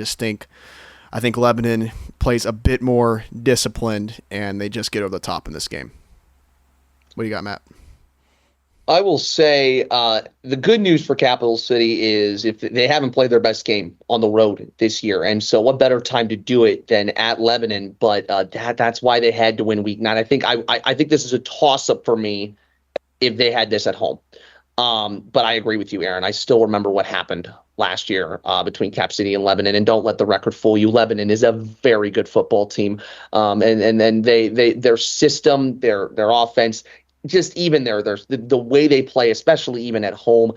think Lebanon plays a bit more disciplined, and they just get over the top in this game. What do you got, Matt? I will say the good news for Capital City is if they haven't played their best game on the road this year, and so what better time to do it than at Lebanon? But that's why they had to win Week 9. I think this is a toss-up for me if they had this at home. But I agree with you, Aaron. I still remember what happened last year between Cap City and Lebanon, and don't let the record fool you. Lebanon is a very good football team, and then their system, their offense, just even the way they play, especially even at home.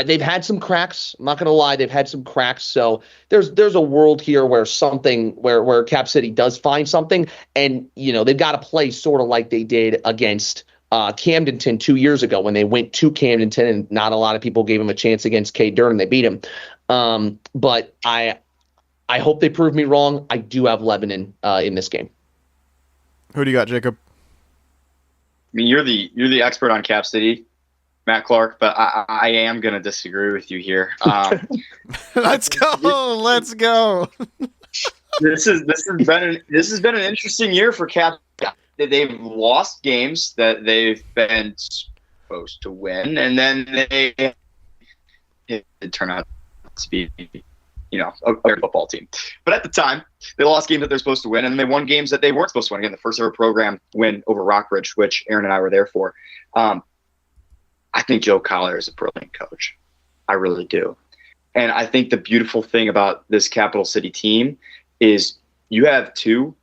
They've had some cracks. I'm not going to lie, they've had some cracks. So there's a world here where where Cap City does find something, and they've got to play sort of like they did against Camdenton 2 years ago when they went to Camdenton, and not a lot of people gave him a chance against Cade Durden. They beat him. But I hope they prove me wrong. I do have Lebanon in this game. Who do you got, Jacob? I mean, you're the expert on Cap City, Matt Clark, but I am going to disagree with you here. Let's go. Let's go. This has been an interesting year for Cap. They've lost games that they've been supposed to win, and then it turned out to be, a great football team. But at the time, they lost games that they're supposed to win, and they won games that they weren't supposed to win. Again, the first ever program win over Rockbridge, which Aaron and I were there for. I think Joe Collier is a brilliant coach. I really do. And I think the beautiful thing about this Capital City team is you have 2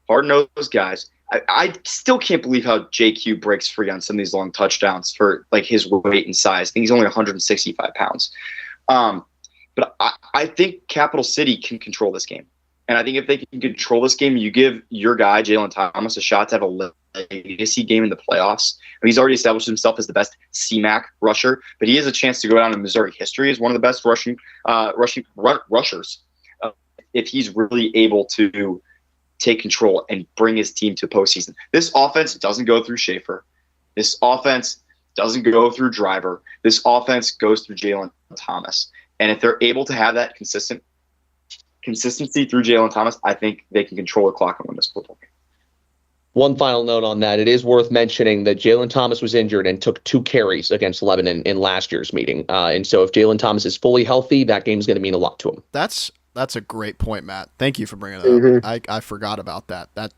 hard-nosed guys. I still can't believe how JQ breaks free on some of these long touchdowns for like his weight and size. I think he's only 165 pounds. But I think Capital City can control this game. And I think if they can control this game, you give your guy, Jalen Thomas, a shot to have a legacy game in the playoffs. I mean, he's already established himself as the best CMAC rusher, but he has a chance to go down in Missouri history as one of the best rushers if he's really able to take control and bring his team to postseason. This offense doesn't go through Schaefer. This offense doesn't go through Driver. This offense goes through Jalen Thomas. And if they're able to have that consistency through Jalen Thomas, I think they can control the clock and win this football game. One final note on that. It is worth mentioning that Jalen Thomas was injured and took 2 carries against Lebanon in last year's meeting. And so if Jalen Thomas is fully healthy, that game's going to mean a lot to him. That's a great point, Matt. Thank you for bringing that up. I forgot about that. I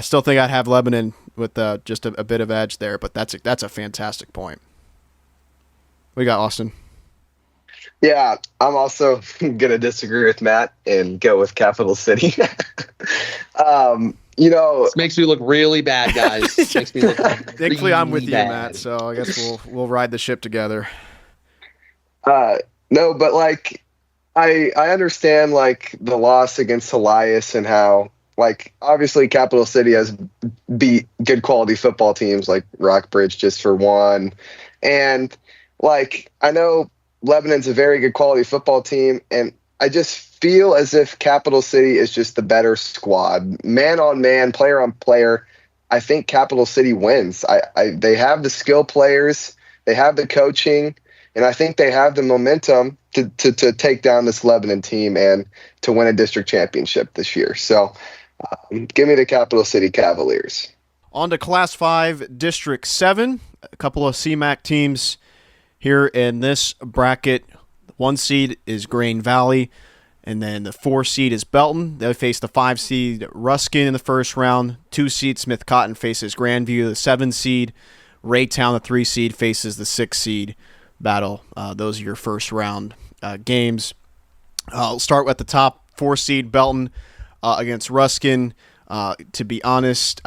still think I'd have Lebanon with just a bit of edge there, but that's a fantastic point. We got Austin. Yeah, I'm also going to disagree with Matt and go with Capital City. This makes me look really bad, guys. Makes me look Thankfully, I'm with you, bad. Matt, so I guess we'll ride the ship together. No, but like I understand like the loss against Elias and how like obviously Capital City has beat good quality football teams like Rockbridge just for one. And like I know Lebanon's a very good quality football team, and I just feel as if Capital City is just the better squad. Man on man, player on player, I think Capital City wins. They have the skill players, they have the coaching, and I think they have the momentum to take down this Lebanon team and to win a district championship this year. So give me the Capital City Cavaliers. On to Class 5, District 7. A couple of CMAC teams here in this bracket. 1 seed is Grain Valley, and then the 4 seed is Belton. They face the 5 seed Ruskin in the first round. 2 seed Smith Cotton faces Grandview. The 7 seed Raytown, the 3 seed, faces the 6 seed Battle. Those are your first round games. I'll start with the top 4 seed Belton against Ruskin. To be honest,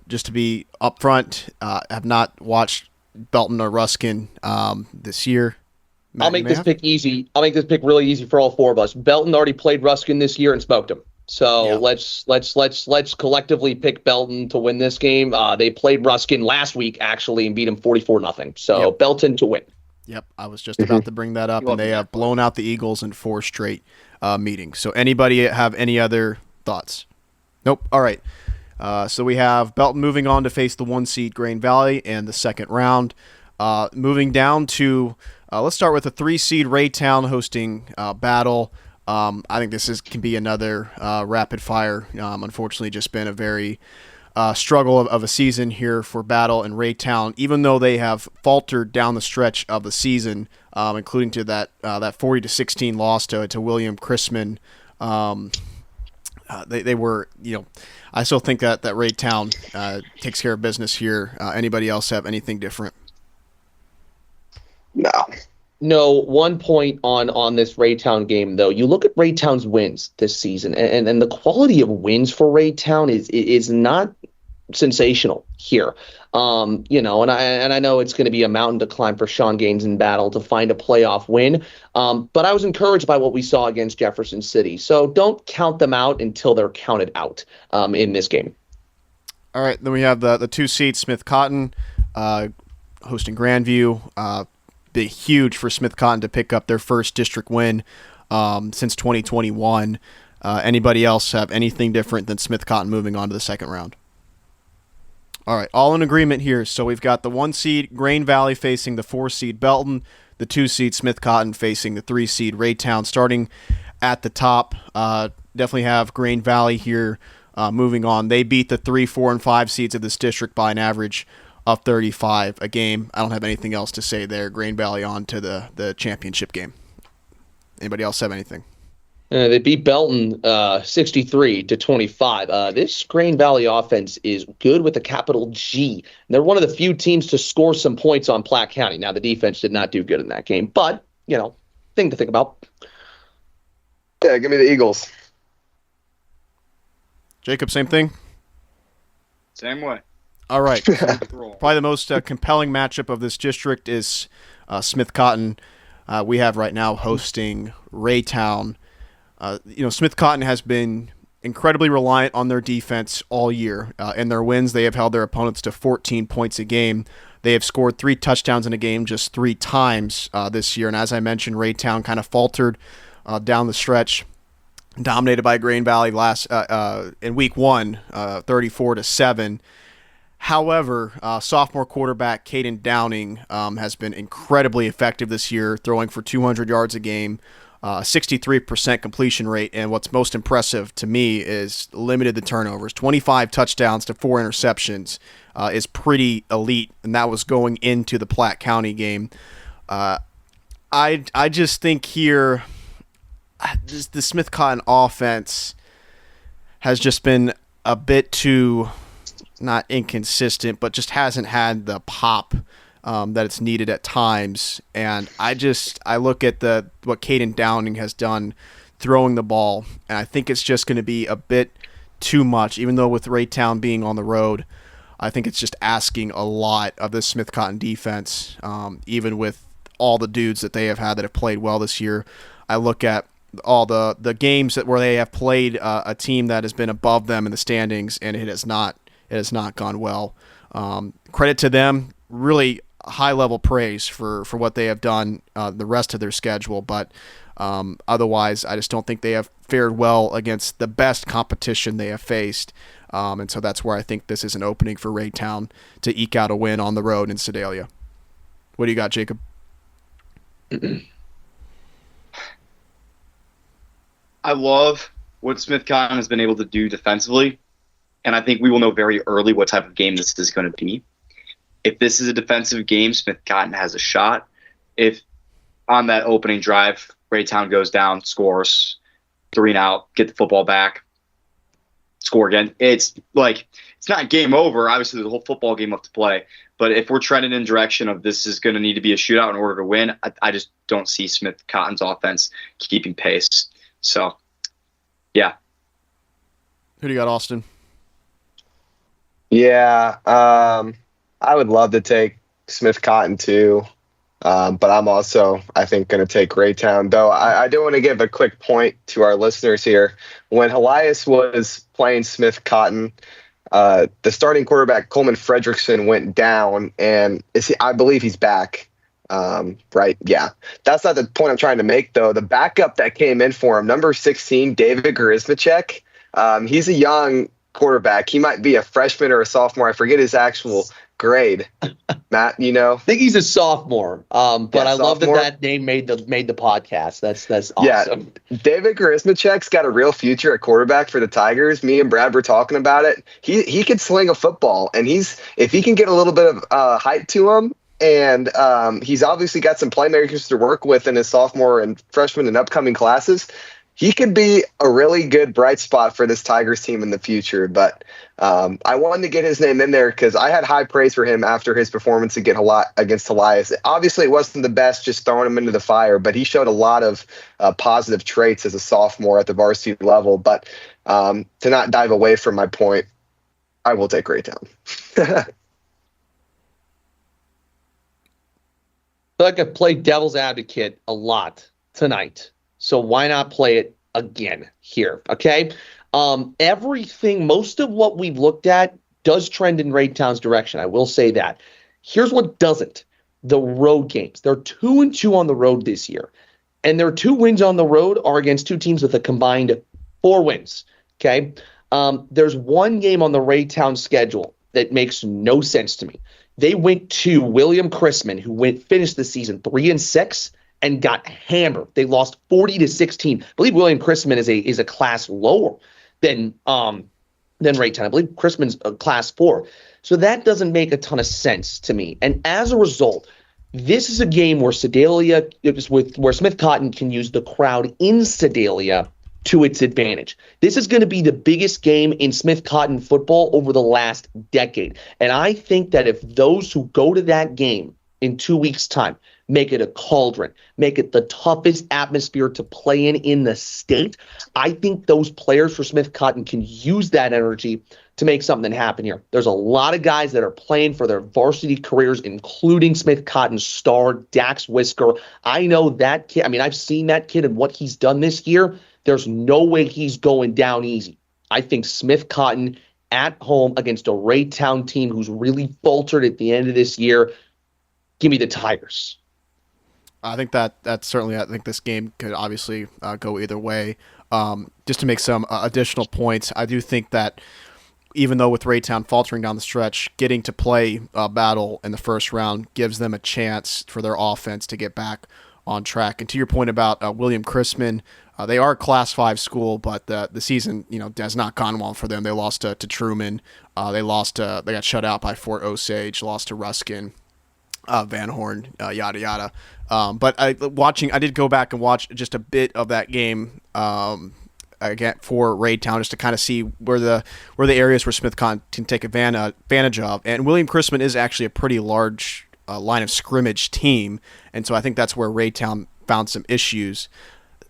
just to be upfront, have not watched Belton or Ruskin this year. Matt, I'll make this pick easy. I'll make this pick really easy for all 4 of us. Belton already played Ruskin this year and smoked him. So yeah. let's collectively pick Belton to win this game. They played Ruskin last week actually and beat him 44-0. So Yep. Belton to win. Yep, I was just about to bring that up, and they have blown out the Eagles in 4 straight meetings. So anybody have any other thoughts? Nope. All right. So we have Belton moving on to face the 1 seed Grain Valley in the second round. Moving down to, let's start with the 3 seed Raytown hosting Battle. I think this can be another rapid fire. Unfortunately, just been a very struggle of a season here for Battle and Raytown, even though they have faltered down the stretch of the season, including to that 40-16 loss to William Chrisman. They were, I still think that Raytown takes care of business here. Anybody else have anything different? No, 1 point on this Raytown game, though. You look at Raytown's wins this season, and the quality of wins for Raytown is not sensational here. And I know it's going to be a mountain to climb for Sean Gaines in Battle to find a playoff win. But I was encouraged by what we saw against Jefferson City. So don't count them out until they're counted out in this game. All right, then we have the 2 seed Smith Cotton hosting Grandview. Be huge for Smith Cotton to pick up their first district win since 2021. Anybody else have anything different than Smith Cotton moving on to the second round? All right, all in agreement here. So we've got the 1 seed Grain Valley facing the 4 seed Belton, the 2 seed Smith Cotton facing the 3 seed Raytown. Starting at the top, definitely have Grain Valley here moving on. They beat the 3, 4, and 5 seeds of this district by an average of 35 a game. I don't have anything else to say there. Grain Valley on to the championship game. Anybody else have anything? They beat Belton 63-25. This Grain Valley offense is good with a capital G. They're one of the few teams to score some points on Platte County. Now, the defense did not do good in that game, but, thing to think about. Yeah, give me the Eagles. Jacob, same thing? Same way. All right. Probably the most compelling matchup of this district is Smith Cotton. We have right now hosting Raytown. Smith Cotton has been incredibly reliant on their defense all year. In their wins, they have held their opponents to 14 points a game. They have scored 3 touchdowns in a game just 3 times this year. And as I mentioned, Raytown kind of faltered down the stretch dominated by Green Valley last in week 1, 34-7. However, sophomore quarterback Caden Downing has been incredibly effective this year, throwing for 200 yards a game, 63% completion rate, and what's most impressive to me is limited the turnovers. 25 touchdowns to 4 interceptions is pretty elite, and that was going into the Platte County game. I just think here, the Smith Cotton offense has just been a bit too, not inconsistent, but just hasn't had the pop that it's needed at times. And I look at what Caden Downing has done throwing the ball, and I think it's just going to be a bit too much, even though with Raytown being on the road, I think it's just asking a lot of the Smith Cotton defense, even with all the dudes that they have had that have played well this year. I look at all the games where they have played a team that has been above them in the standings, and it has not gone well. Credit to them, really high level praise for what they have done the rest of their schedule, but otherwise I just don't think they have fared well against the best competition they have faced, and so that's where I think this is an opening for Raytown to eke out a win on the road in Sedalia. What do you got, Jacob? I love what Smith Cotton has been able to do defensively, and I think we will know very early what type of game this is going to be. If this is a defensive game, Smith Cotton has a shot. If on that opening drive, Raytown goes down, scores, 3 and out, get the football back, score again. It's not game over. Obviously, there's a whole football game left to play. But if we're trending in direction of this is going to need to be a shootout in order to win, I just don't see Smith Cotton's offense keeping pace. So, yeah. Who do you got, Austin? Yeah, I would love to take Smith Cotton too, but I'm also, I think, going to take Raytown. Though I do want to give a quick point to our listeners here. When Elias was playing Smith Cotton, the starting quarterback, Coleman Fredrickson, went down, and I believe he's back. Right? Yeah. That's not the point I'm trying to make, though. The backup that came in for him, number 16, David Garismachek, he's a young quarterback. He might be a freshman or a sophomore. I forget his actual grade. Matt, you know? I think he's a sophomore. But Yeah, I love sophomore. that name made the podcast. That's awesome. Yeah, David Garismachek's got a real future at quarterback for the Tigers. Me and Brad were talking about it. He could sling a football, and if he can get a little bit of height to him, and he's obviously got some playmakers to work with in his sophomore and freshman and upcoming classes, he could be a really good bright spot for this Tigers team in the future. But I wanted to get his name in there because I had high praise for him after his performance against Elias. Obviously, it wasn't the best just throwing him into the fire, but he showed a lot of positive traits as a sophomore at the varsity level. But to not dive away from my point, I will take Raytown. I feel like I played devil's advocate a lot tonight. So why not play it again here? Okay. Most of what we've looked at does trend in Raytown's direction. I will say that. Here's what doesn't. The road games. They're 2-2 on the road this year. And their 2 wins on the road are against 2 teams with a combined 4 wins. Okay. There's one game on the Raytown schedule that makes no sense to me. They went to William Chrisman, who finished the season 3-6 and got hammered. They lost 40-16. I believe William Chrisman is a class lower than Raytown. I believe Chrisman's a class 4. So that doesn't make a ton of sense to me. And as a result, this is a game where where Smith Cotton can use the crowd in Sedalia to its advantage. This is going to be the biggest game in Smith Cotton football over the last decade. And I think that if those who go to that game in 2 weeks' time make it a cauldron, make it the toughest atmosphere to play in the state, I think those players for Smith Cotton can use that energy to make something happen here. There's a lot of guys that are playing for their varsity careers, including Smith Cotton's star, Dax Whisker. I know that kid. I mean, I've seen that kid and what he's done this year. There's no way he's going down easy. I think Smith Cotton at home against a Raytown team who's really faltered at the end of this year. Give me the Tigers. I think that's certainly. I think this game could obviously go either way. just to make some additional points, I do think that even though with Raytown faltering down the stretch, getting to play Battle in the first round gives them a chance for their offense to get back on track. And to your point about William Chrisman, they are a Class 5 school, but the season has not gone well for them. They lost to Truman. They got shut out by Fort Osage, lost to Ruskin, Van Horn, yada yada. But I did go back and watch just a bit of that game again for Raytown, just to kind of see where the areas where Smith can take advantage of. And William Chrisman is actually a pretty large line of scrimmage team, and so I think that's where Raytown found some issues.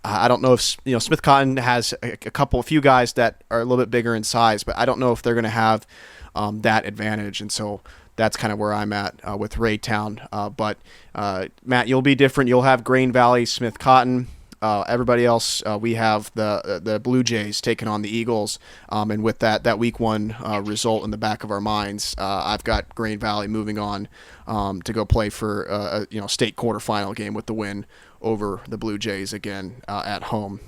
I don't know if Smith Cotton has a few guys that are a little bit bigger in size, but I don't know if they're going to have that advantage, and so that's kind of where I'm at with Raytown. But Matt, you'll be different. You'll have Grain Valley, Smith Cotton. Everybody else, we have the Blue Jays taking on the Eagles, and with that week 1 result in the back of our minds, I've got Grain Valley moving on to go play for a state quarterfinal game with the win over the Blue Jays again at home.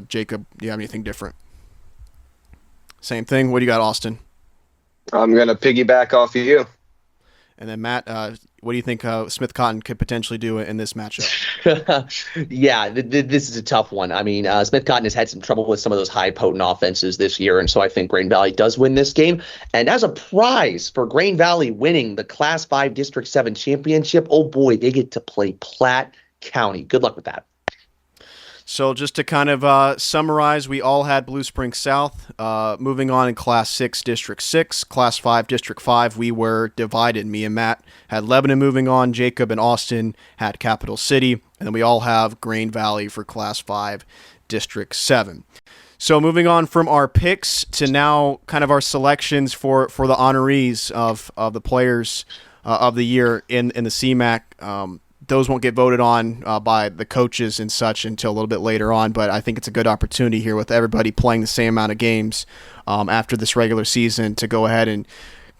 Jacob, do you have anything different? Same thing. What do you got, Austin? I'm going to piggyback off of you. And then Matt, what do you think Smith Cotton could potentially do in this matchup? Yeah, this is a tough one. I mean, Smith Cotton has had some trouble with some of those high potent offenses this year, and so I think Grain Valley does win this game. And as a prize for Grain Valley winning the Class 5 District 7 championship, oh boy, they get to play Platte County. Good luck with that. So just to kind of summarize, we all had Blue Springs South. Moving on in Class 6, District 6. Class 5, District 5, we were divided. Me and Matt had Lebanon moving on. Jacob and Austin had Capital City. And then we all have Grain Valley for Class 5, District 7. So moving on from our picks to now kind of our selections for the honorees of the players of the year in the CMAC. Those won't get voted on by the coaches and such until a little bit later on, but I think it's a good opportunity here with everybody playing the same amount of games after this regular season to go ahead and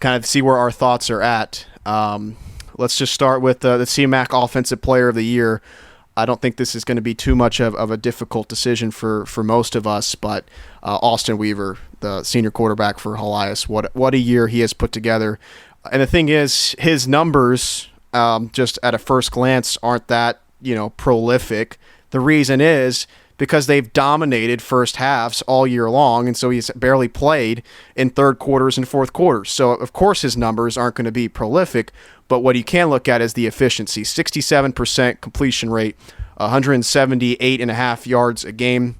kind of see where our thoughts are at. Let's just start with the CMAC Offensive Player of the Year. I don't think this is going to be too much of a difficult decision for most of us, but Austin Weaver, the senior quarterback for Helias, what a year he has put together. And the thing is, his numbers just at a first glance aren't that prolific. The reason is because they've dominated first halves all year long, and so he's barely played in third quarters and fourth quarters. So of course his numbers aren't going to be prolific, but what you can look at is the efficiency. 67% completion rate, 178.5 yards a game,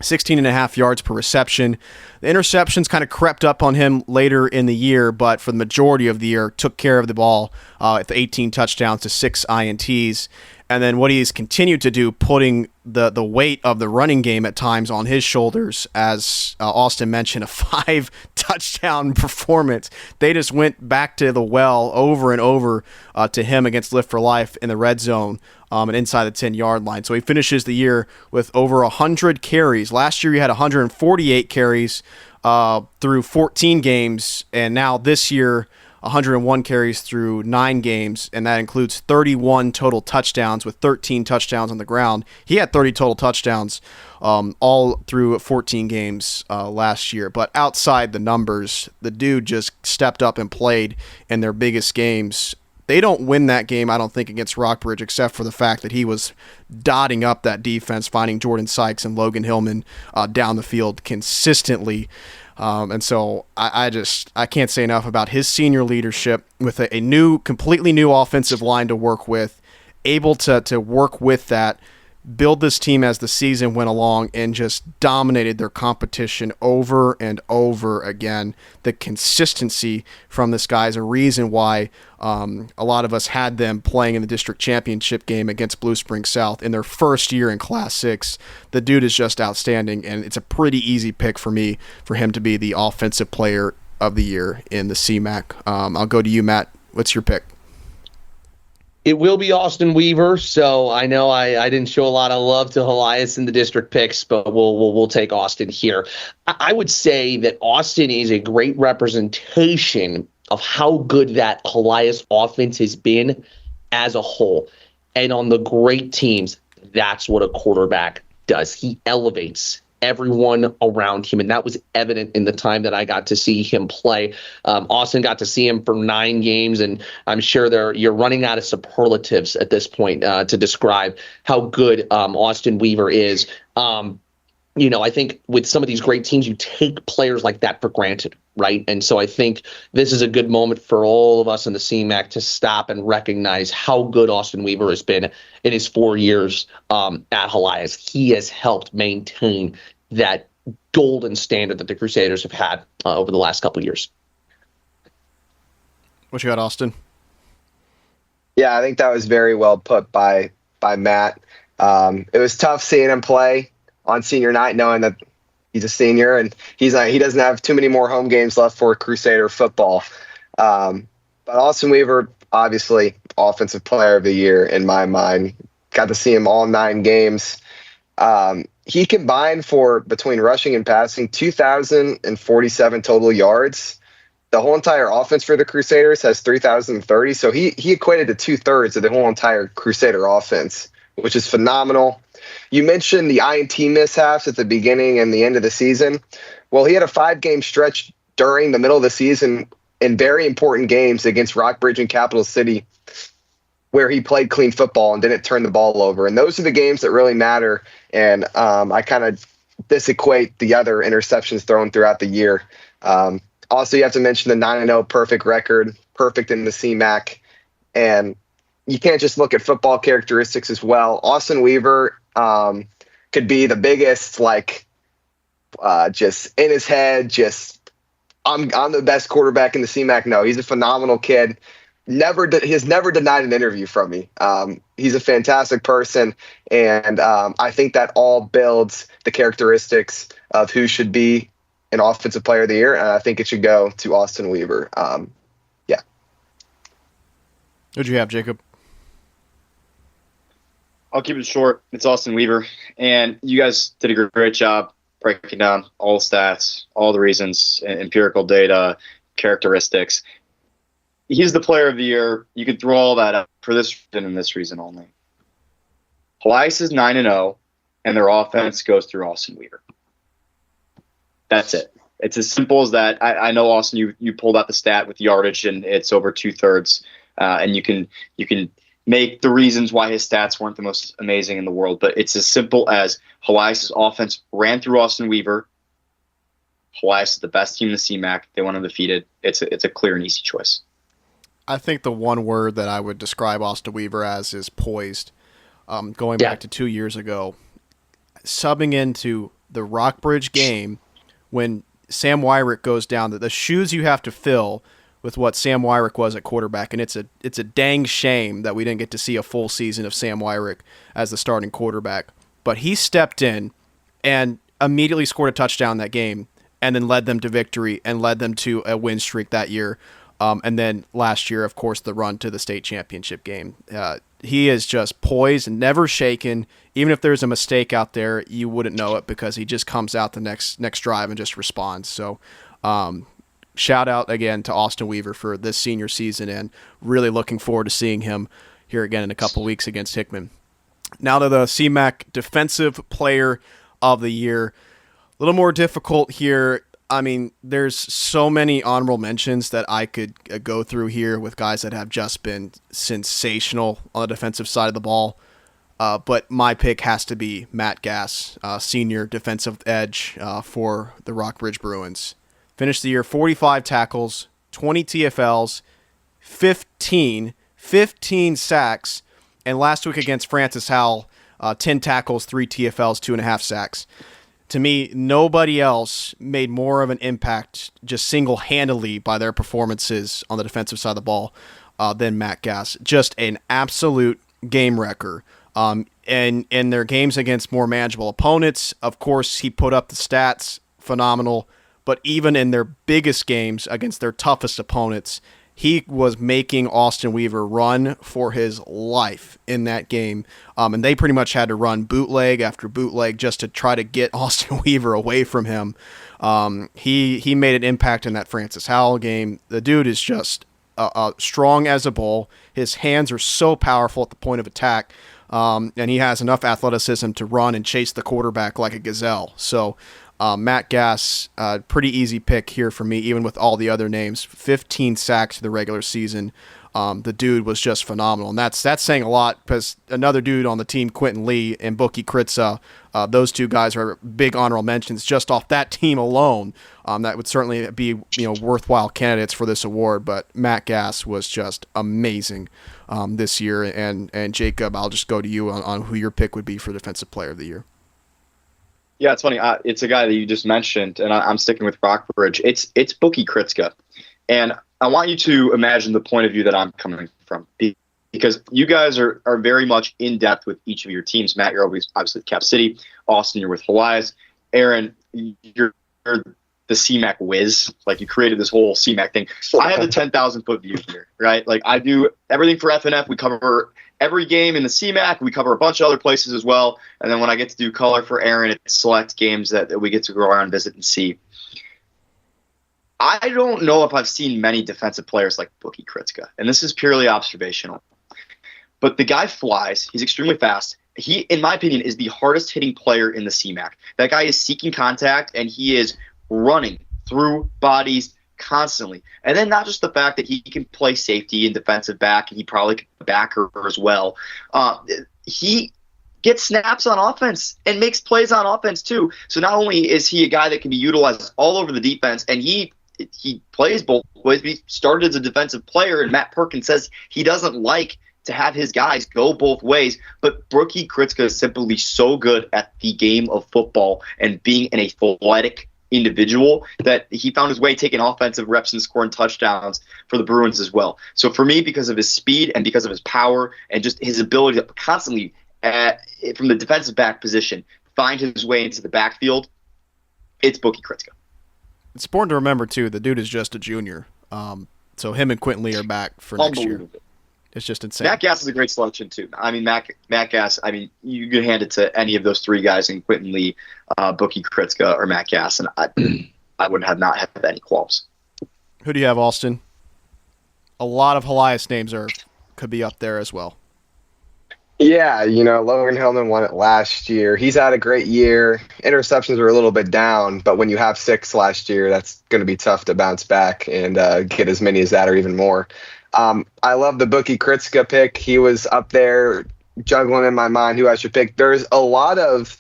16.5 yards per reception. The interceptions kind of crept up on him later in the year, but for the majority of the year, took care of the ball with 18 touchdowns to 6 INTs. And then what he's continued to do, putting the weight of the running game at times on his shoulders, as Austin mentioned, a 5-touchdown performance. They just went back to the well over and over to him against Lift for Life in the red zone and inside the 10-yard line. So he finishes the year with over 100 carries. Last year he had 148 carries through 14 games, and now this year 101 carries through 9 games, and that includes 31 total touchdowns with 13 touchdowns on the ground. He had 30 total touchdowns all through 14 games last year. But outside the numbers, the dude just stepped up and played in their biggest games. They don't win that game, I don't think, against Rockbridge, except for the fact that he was dotting up that defense, finding Jordan Sykes and Logan Hillman down the field consistently. And so I can't say enough about his senior leadership with a completely new offensive line to work with, able to work with that, build this team as the season went along, and just dominated their competition over and over again. The consistency from this guy is a reason why a lot of us had them playing in the district championship game against Blue Springs South in their first year in Class 6. The dude is just outstanding, and it's a pretty easy pick for me for him to be the offensive player of the year in the CMAC. I'll go to you, Matt. What's your pick? It will be Austin Weaver, so I know I didn't show a lot of love to Helias in the district picks, but we'll take Austin here. I would say that Austin is a great representation of how good that Helias offense has been as a whole. And on the great teams, that's what a quarterback does. He elevates everyone around him, and that was evident in the time that I got to see him play. Austin got to see him for 9 games, and I'm sure you're running out of superlatives at this point to describe how good Austin Weaver is. I think with some of these great teams, you take players like that for granted, right? And so I think this is a good moment for all of us in the CMAC to stop and recognize how good Austin Weaver has been in his 4 years at Helias. He has helped maintain that golden standard that the Crusaders have had over the last couple of years. What you got, Austin? Yeah, I think that was very well put by Matt. It was tough seeing him play on senior night, knowing that he's a senior and he doesn't have too many more home games left for Crusader football. But Austin Weaver, obviously, Offensive Player of the Year in my mind. Got to see him all 9 games. He combined for, between rushing and passing, 2,047 total yards. The whole entire offense for the Crusaders has 3,030, so he equated to 2/3 of the whole entire Crusader offense, which is phenomenal. You mentioned the INT mishaps at the beginning and the end of the season. Well, he had a 5-game stretch during the middle of the season in very important games against Rockbridge and Capital City where he played clean football and didn't turn the ball over. And those are the games that really matter. And I kind of disequate the other interceptions thrown throughout the year. Also, you have to mention the 9-0 perfect record, perfect in the CMAC. And you can't just look at football characteristics as well. Austin Weaver could be the biggest, just in his head, just I'm the best quarterback in the CMAC. No, he's a phenomenal kid. He's never denied an interview from me. He's a fantastic person, and I think that all builds the characteristics of who should be an Offensive Player of the Year, and I think it should go to Austin Weaver. Yeah. Who'd you have, Jacob? I'll keep it short. It's Austin Weaver. And you guys did a great job breaking down all the stats, all the reasons, empirical data, characteristics. He's the player of the year. You could throw all that up for this reason and this reason only. Helias is 9-0, and their offense goes through Austin Weaver. That's it. It's as simple as that. I know, Austin, you pulled out the stat with yardage, and it's over 2/3. And you can make the reasons why his stats weren't the most amazing in the world, but it's as simple as Helias' offense ran through Austin Weaver. Helias is the best team in the CMAC. They went undefeated. It's a clear and easy choice. I think the one word that I would describe Austin Weaver as is poised. Going back to 2 years ago, subbing into the Rockbridge game when Sam Wyrick goes down, the shoes you have to fill with what Sam Wyrick was at quarterback, and it's a dang shame that we didn't get to see a full season of Sam Wyrick as the starting quarterback. But he stepped in and immediately scored a touchdown that game, and then led them to victory and led them to a win streak that year. And then last year, of course, the run to the state championship game. He is just poised and never shaken. Even if there's a mistake out there, you wouldn't know it because he just comes out the next drive and just responds. So shout out again to Austin Weaver for this senior season, and really looking forward to seeing him here again in a couple weeks against Hickman. Now to the CMAC Defensive Player of the Year. A little more difficult here. I mean, there's so many honorable mentions that I could go through here with guys that have just been sensational on the defensive side of the ball. But my pick has to be Matt Gass, senior defensive edge for the Rockbridge Bruins. Finished the year 45 tackles, 20 TFLs, 15 sacks, and last week against Francis Howell, 10 tackles, 3 TFLs, 2.5 sacks. To me, nobody else made more of an impact just single-handedly by their performances on the defensive side of the ball than Matt Gass. Just an absolute game wrecker. And in their games against more manageable opponents, of course, he put up the stats, phenomenal. But even in their biggest games against their toughest opponents, he was making Austin Weaver run for his life in that game. And they pretty much had to run bootleg after bootleg just to try to get Austin Weaver away from him. He made an impact in that Francis Howell game. The dude is just strong as a bull. His hands are so powerful at the point of attack. and he has enough athleticism to run and chase the quarterback like a gazelle. So Matt Gass, pretty easy pick here for me, even with all the other names. 15 sacks the regular season. The dude was just phenomenal, and that's saying a lot because another dude on the team, Quentin Lee and Bookie Kritza, those two guys are big honorable mentions just off that team alone. That would certainly be worthwhile candidates for this award. But Matt Gass was just amazing this year, and Jacob, I'll just go to you on who your pick would be for Defensive Player of the Year. Yeah, it's funny. It's a guy that you just mentioned, and I'm sticking with Rockbridge. It's Bookie Kritza, and I want you to imagine the point of view that I'm coming from, because you guys are very much in depth with each of your teams. Matt, you're obviously with Cap City. Austin, you're with Hawaii's. Aaron, you're the CMAC whiz. Like, you created this whole CMAC thing. I have the 10,000 foot view here, right? Like, I do everything for FNF. We cover every game in the CMAC. We cover a bunch of other places as well. And then when I get to do color for Aaron, it's select games that we get to go around and visit and see. I don't know if I've seen many defensive players like Bookie Kritza, and this is purely observational. But the guy flies. He's extremely fast. He, in my opinion, is the hardest hitting player in the CMAC. That guy is seeking contact, and he is running through bodies constantly. And then not just the fact that he can play safety and defensive back, and he probably can backer as well. He gets snaps on offense and makes plays on offense too. So not only is he a guy that can be utilized all over the defense, and he plays both ways. He started as a defensive player, and Matt Perkins says he doesn't like to have his guys go both ways. But Bookie Kritza is simply so good at the game of football and being an athletic individual that he found his way taking offensive reps and scoring touchdowns for the Bruins as well. So for me, because of his speed and because of his power and just his ability to constantly, from the defensive back position, find his way into the backfield, it's Bookie Kritza. It's important to remember, too, the dude is just a junior. So him and Quentin Lee are back for next year. It's just insane. Matt Gass is a great selection, too. I mean, Matt Gass, I mean, you can hand it to any of those three guys in Quentin Lee, Bookie Kritza, or Matt Gass, and I would not have any qualms. Who do you have, Austin? A lot of Helias names could be up there as well. Yeah, Logan Hillman won it last year. He's had a great year. Interceptions are a little bit down, but when you have 6 last year, that's going to be tough to bounce back and get as many as that or even more. I love the Bookie Kritza pick. He was up there juggling in my mind who I should pick. There's a lot of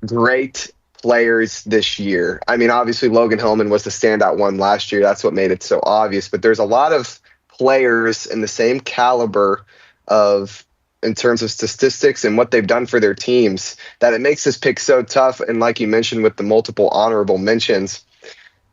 great players this year. I mean, obviously Logan Hillman was the standout one last year. That's what made it so obvious. But there's a lot of players in the same caliber in terms of statistics and what they've done for their teams, that it makes this pick so tough. And like you mentioned with the multiple honorable mentions,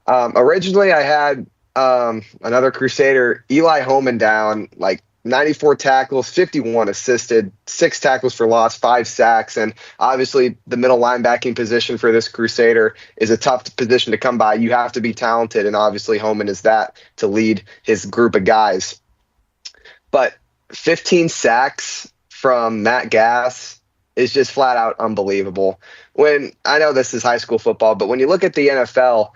originally I had another Crusader, Eli Holman, down, like 94 tackles, 51 assisted, 6 tackles for loss, 5 sacks. And obviously the middle linebacking position for this Crusader is a tough position to come by. You have to be talented, and obviously Holman is that to lead his group of guys. But 15 sacks from Matt Gass is just flat out unbelievable. When I know this is high school football, but when you look at the NFL,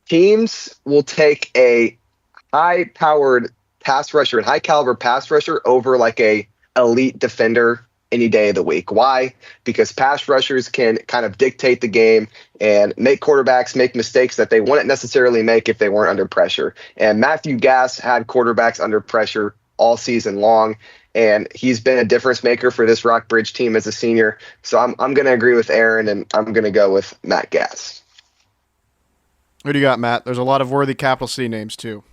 teams will take a high-powered pass rusher and high-caliber pass rusher over like a elite defender any day of the week. Why? Because pass rushers can kind of dictate the game and make quarterbacks make mistakes that they wouldn't necessarily make if they weren't under pressure. And Matthew Gass had quarterbacks under pressure all season long, and he's been a difference maker for this Rockbridge team as a senior. So I'm going to agree with Aaron, and I'm going to go with Matt Gass. Who do you got, Matt? There's a lot of worthy capital city names, too.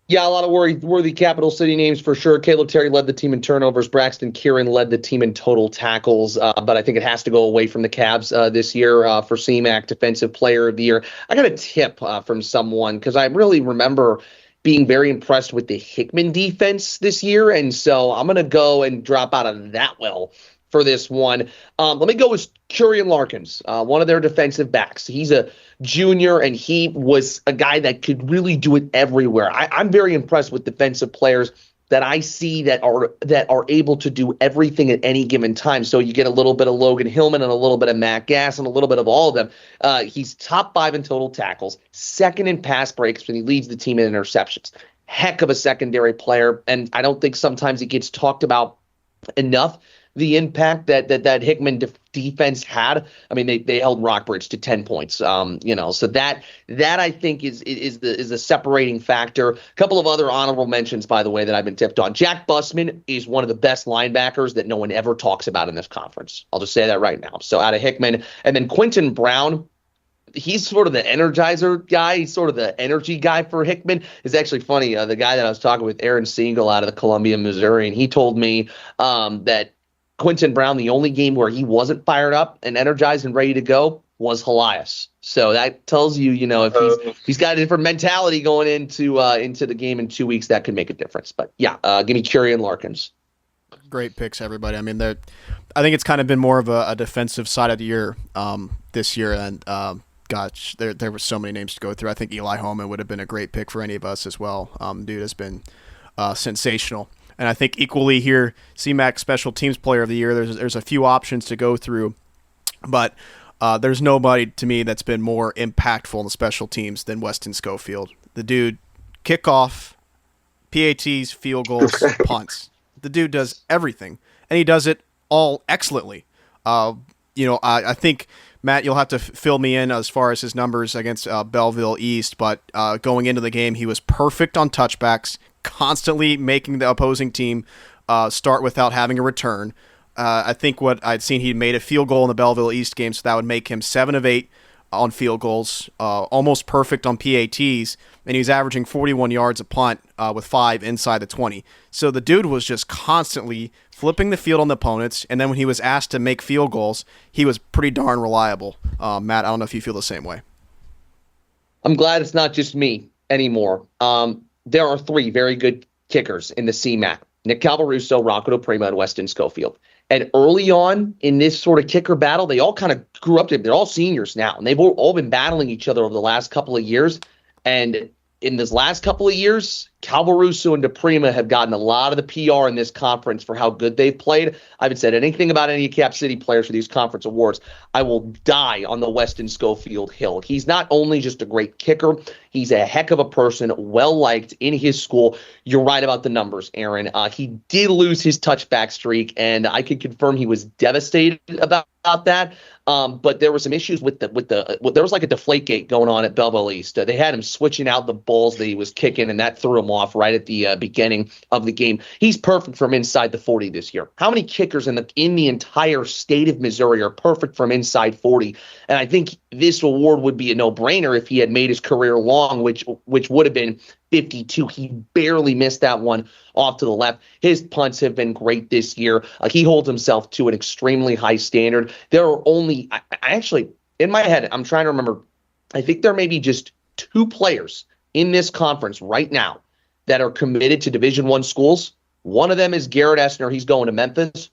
Yeah, a lot of worthy capital city names for sure. Caleb Terry led the team in turnovers. Braxton Kieran led the team in total tackles. But I think it has to go away from the Cavs this year for CMAC Defensive Player of the Year. I got a tip from someone because I really remember being very impressed with the Hickman defense this year. And so I'm going to go and drop out of that well for this one. Let me go with Curian Larkins, one of their defensive backs. He's a junior, and he was a guy that could really do it everywhere. I'm very impressed with defensive players that I see that are able to do everything at any given time. So you get a little bit of Logan Hillman and a little bit of Matt Gass and a little bit of all of them. He's top 5 in total tackles, second in pass breaks when he leads the team in interceptions. Heck of a secondary player, and I don't think sometimes he gets talked about enough. the impact that Hickman defense had. I mean, they held Rockbridge to 10 points. So that I think is the separating factor. A couple of other honorable mentions, by the way, that I've been tipped on. Jack Bussman is one of the best linebackers that no one ever talks about in this conference. I'll just say that right now. So out of Hickman, and then Quentin Brown. He's sort of the energizer guy. He's sort of the energy guy for Hickman. It's actually funny. The guy that I was talking with, Aaron Siegel out of the Columbia, Missouri, and he told me that Quentin Brown, the only game where he wasn't fired up and energized and ready to go was Helias. So that tells you, if he's got a different mentality going into the game in 2 weeks, that could make a difference. But yeah, give me Curie and Larkins. Great picks, everybody. I mean, I think it's kind of been more of a defensive side of the year this year, and gosh, there were so many names to go through. I think Eli Holman would have been a great pick for any of us as well. Dude has been sensational. And I think equally here, CMAC Special Teams Player of the Year, there's a few options to go through, but there's nobody to me that's been more impactful in the special teams than Weston Schofield. The dude, kickoff, PATs, field goals, punts. The dude does everything, and he does it all excellently. I think, Matt, you'll have to fill me in as far as his numbers against Belleville East, but going into the game, he was perfect on touchbacks, constantly making the opposing team start without having a return. I think what I'd seen, he made a field goal in the Belleville East game, so that would make him 7 of 8 on field goals, almost perfect on PATs, and he was averaging 41 yards a punt with 5 inside the 20. So the dude was just constantly flipping the field on the opponents, and then when he was asked to make field goals, he was pretty darn reliable. Matt, I don't know if you feel the same way. I'm glad it's not just me anymore. There are 3 very good kickers in the CMAC. Nick Calvaruso, Rocco Prima, and Weston Schofield. And early on in this sort of kicker battle, they all kind of grew up. They're all seniors now, and they've all been battling each other over the last couple of years. And in this last couple of years, Calvaruso and DePrima have gotten a lot of the PR in this conference for how good they've played. I haven't said anything about any Cap City players for these conference awards. I will die on the Weston Schofield hill. He's not only just a great kicker, he's a heck of a person, well-liked in his school. You're right about the numbers, Aaron. He did lose his touchback streak, and I can confirm he was devastated about that. But there were some issues with there was like a deflate gate going on at Belleville East. They had him switching out the balls that he was kicking, and that threw him off right at the beginning of the game. He's perfect from inside the 40 this year. How many kickers in the entire state of Missouri are perfect from inside 40? And I think this award would be a no-brainer if he had made his career long, which would have been 52. He barely missed that one off to the left. His punts have been great this year. He holds himself to an extremely high standard. There are only, I actually, in my head, I'm trying to remember, I think there may be just 2 players in this conference right now that are committed to Division I schools. One of them is Garrett Essner. He's going to Memphis.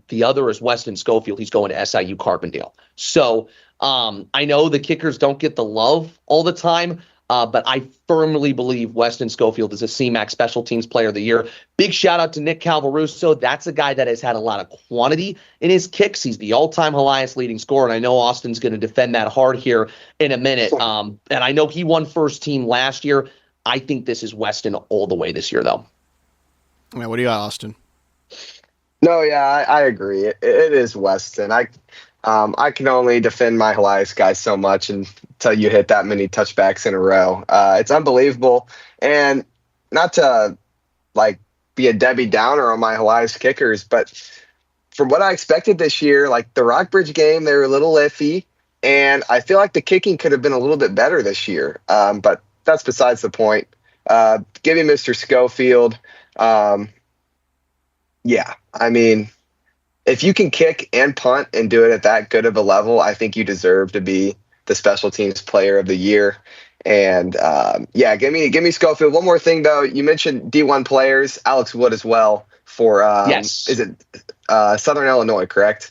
The other is Weston Schofield. He's going to SIU Carbondale. So I know the kickers don't get the love all the time, but I firmly believe Weston Schofield is a CMAC Special Teams Player of the Year. Big shout out to Nick Calvaruso. That's a guy that has had a lot of quantity in his kicks. He's the all-time Helias leading scorer, and I know Austin's going to defend that hard here in a minute. And I know he won first team last year. I think this is Weston all the way this year, though. Yeah, what do you got, Austin? No, yeah, I agree. It is Weston. I can only defend my Helias guys so much until you hit that many touchbacks in a row. It's unbelievable. And not to be a Debbie Downer on my Helias kickers, but from what I expected this year, like the Rockbridge game, they were a little iffy, and I feel like the kicking could have been a little bit better this year. But that's besides the point. Give me Mr. Schofield. Yeah, I mean, if you can kick and punt and do it at that good of a level, I think you deserve to be the Special Teams Player of the Year. And yeah, give me Schofield. One more thing though, you mentioned D1 players, Alex Wood as well for yes. Is it Southern Illinois, correct?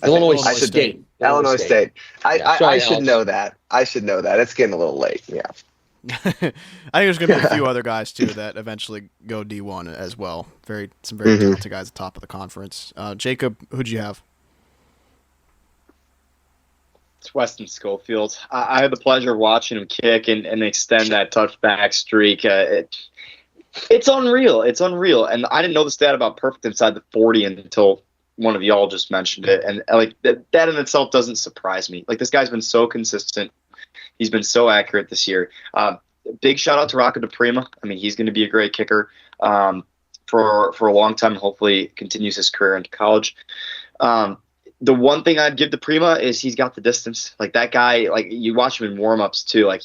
Illinois State. Illinois State. I should Alex. know that. I should know that. It's getting a little late. Yeah. I think there's going to be a few other guys too that eventually go D1 as well. Some very talented guys at the top of the conference. Jacob, who'd you have? It's Weston Schofield. I had the pleasure of watching him kick and extend that touchback streak. It's unreal. It's unreal. And I didn't know the stat about perfect inside the 40 until one of y'all just mentioned it, and like that in itself doesn't surprise me. Like, this guy's been so consistent. He's been so accurate this year. Big shout out to Rocco DePrima. I mean, he's going to be a great kicker for a long time. Hopefully, continues his career into college. The one thing I'd give DePrima is he's got the distance. Like, that guy, like, you watch him in warmups too. Like,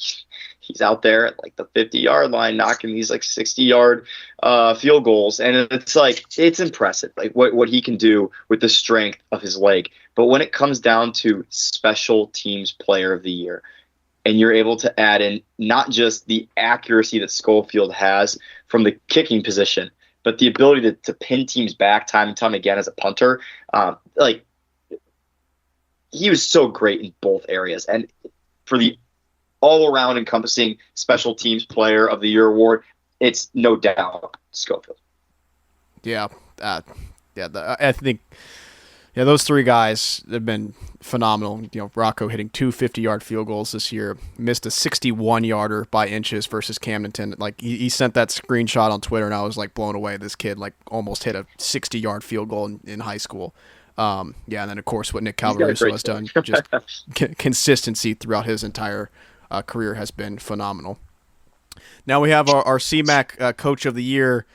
he's out there at like the 50-yard line knocking these like 60-yard field goals, and it's like, it's impressive, like what he can do with the strength of his leg. But when it comes down to special teams player of the year, and you're able to add in not just the accuracy that Schofield has from the kicking position, but the ability to pin teams back time and time again as a punter, like, he was so great in both areas. And for the all-around encompassing special teams player of the year award, it's no doubt Schofield. Yeah, I think those three guys have been phenomenal. You know, Rocco hitting 2 50-yard field goals this year, missed a 61-yarder by inches versus Camdenton. Like, he sent that screenshot on Twitter, and I was like blown away. This kid like almost hit a 60-yard field goal in high school. And then of course what Nick Calvaruso has done, just consistency throughout his entire career has been phenomenal. Now we have our CMAC Coach of the Year.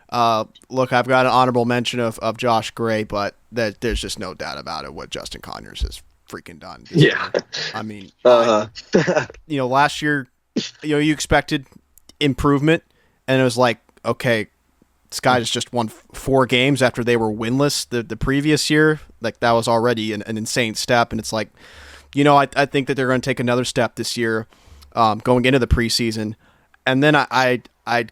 Look, I've got an honorable mention of Josh Gray, but there's just no doubt about it what Justin Conyers has freaking done. Yeah. I mean, last year, you expected improvement, and it was like, okay, this guy just won 4 games after they were winless the previous year. Like, that was already an insane step, and it's like, I think that they're going to take another step this year, going into the preseason. And then I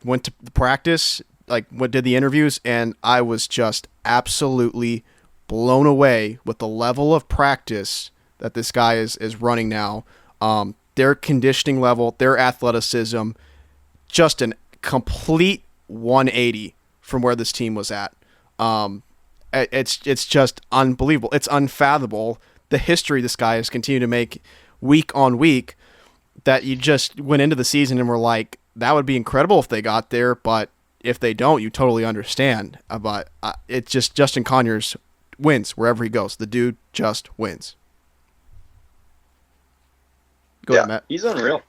went to practice, did the interviews, and I was just absolutely blown away with the level of practice that this guy is running now. Their conditioning level, their athleticism, just an complete 180 from where this team was at. It's just unbelievable. It's unfathomable the history this guy has continued to make week on week, that you just went into the season and were like, that would be incredible if they got there, but if they don't, you totally understand. But it's just Justin Conyers wins wherever he goes. The dude just wins. Go ahead, Matt. He's unreal.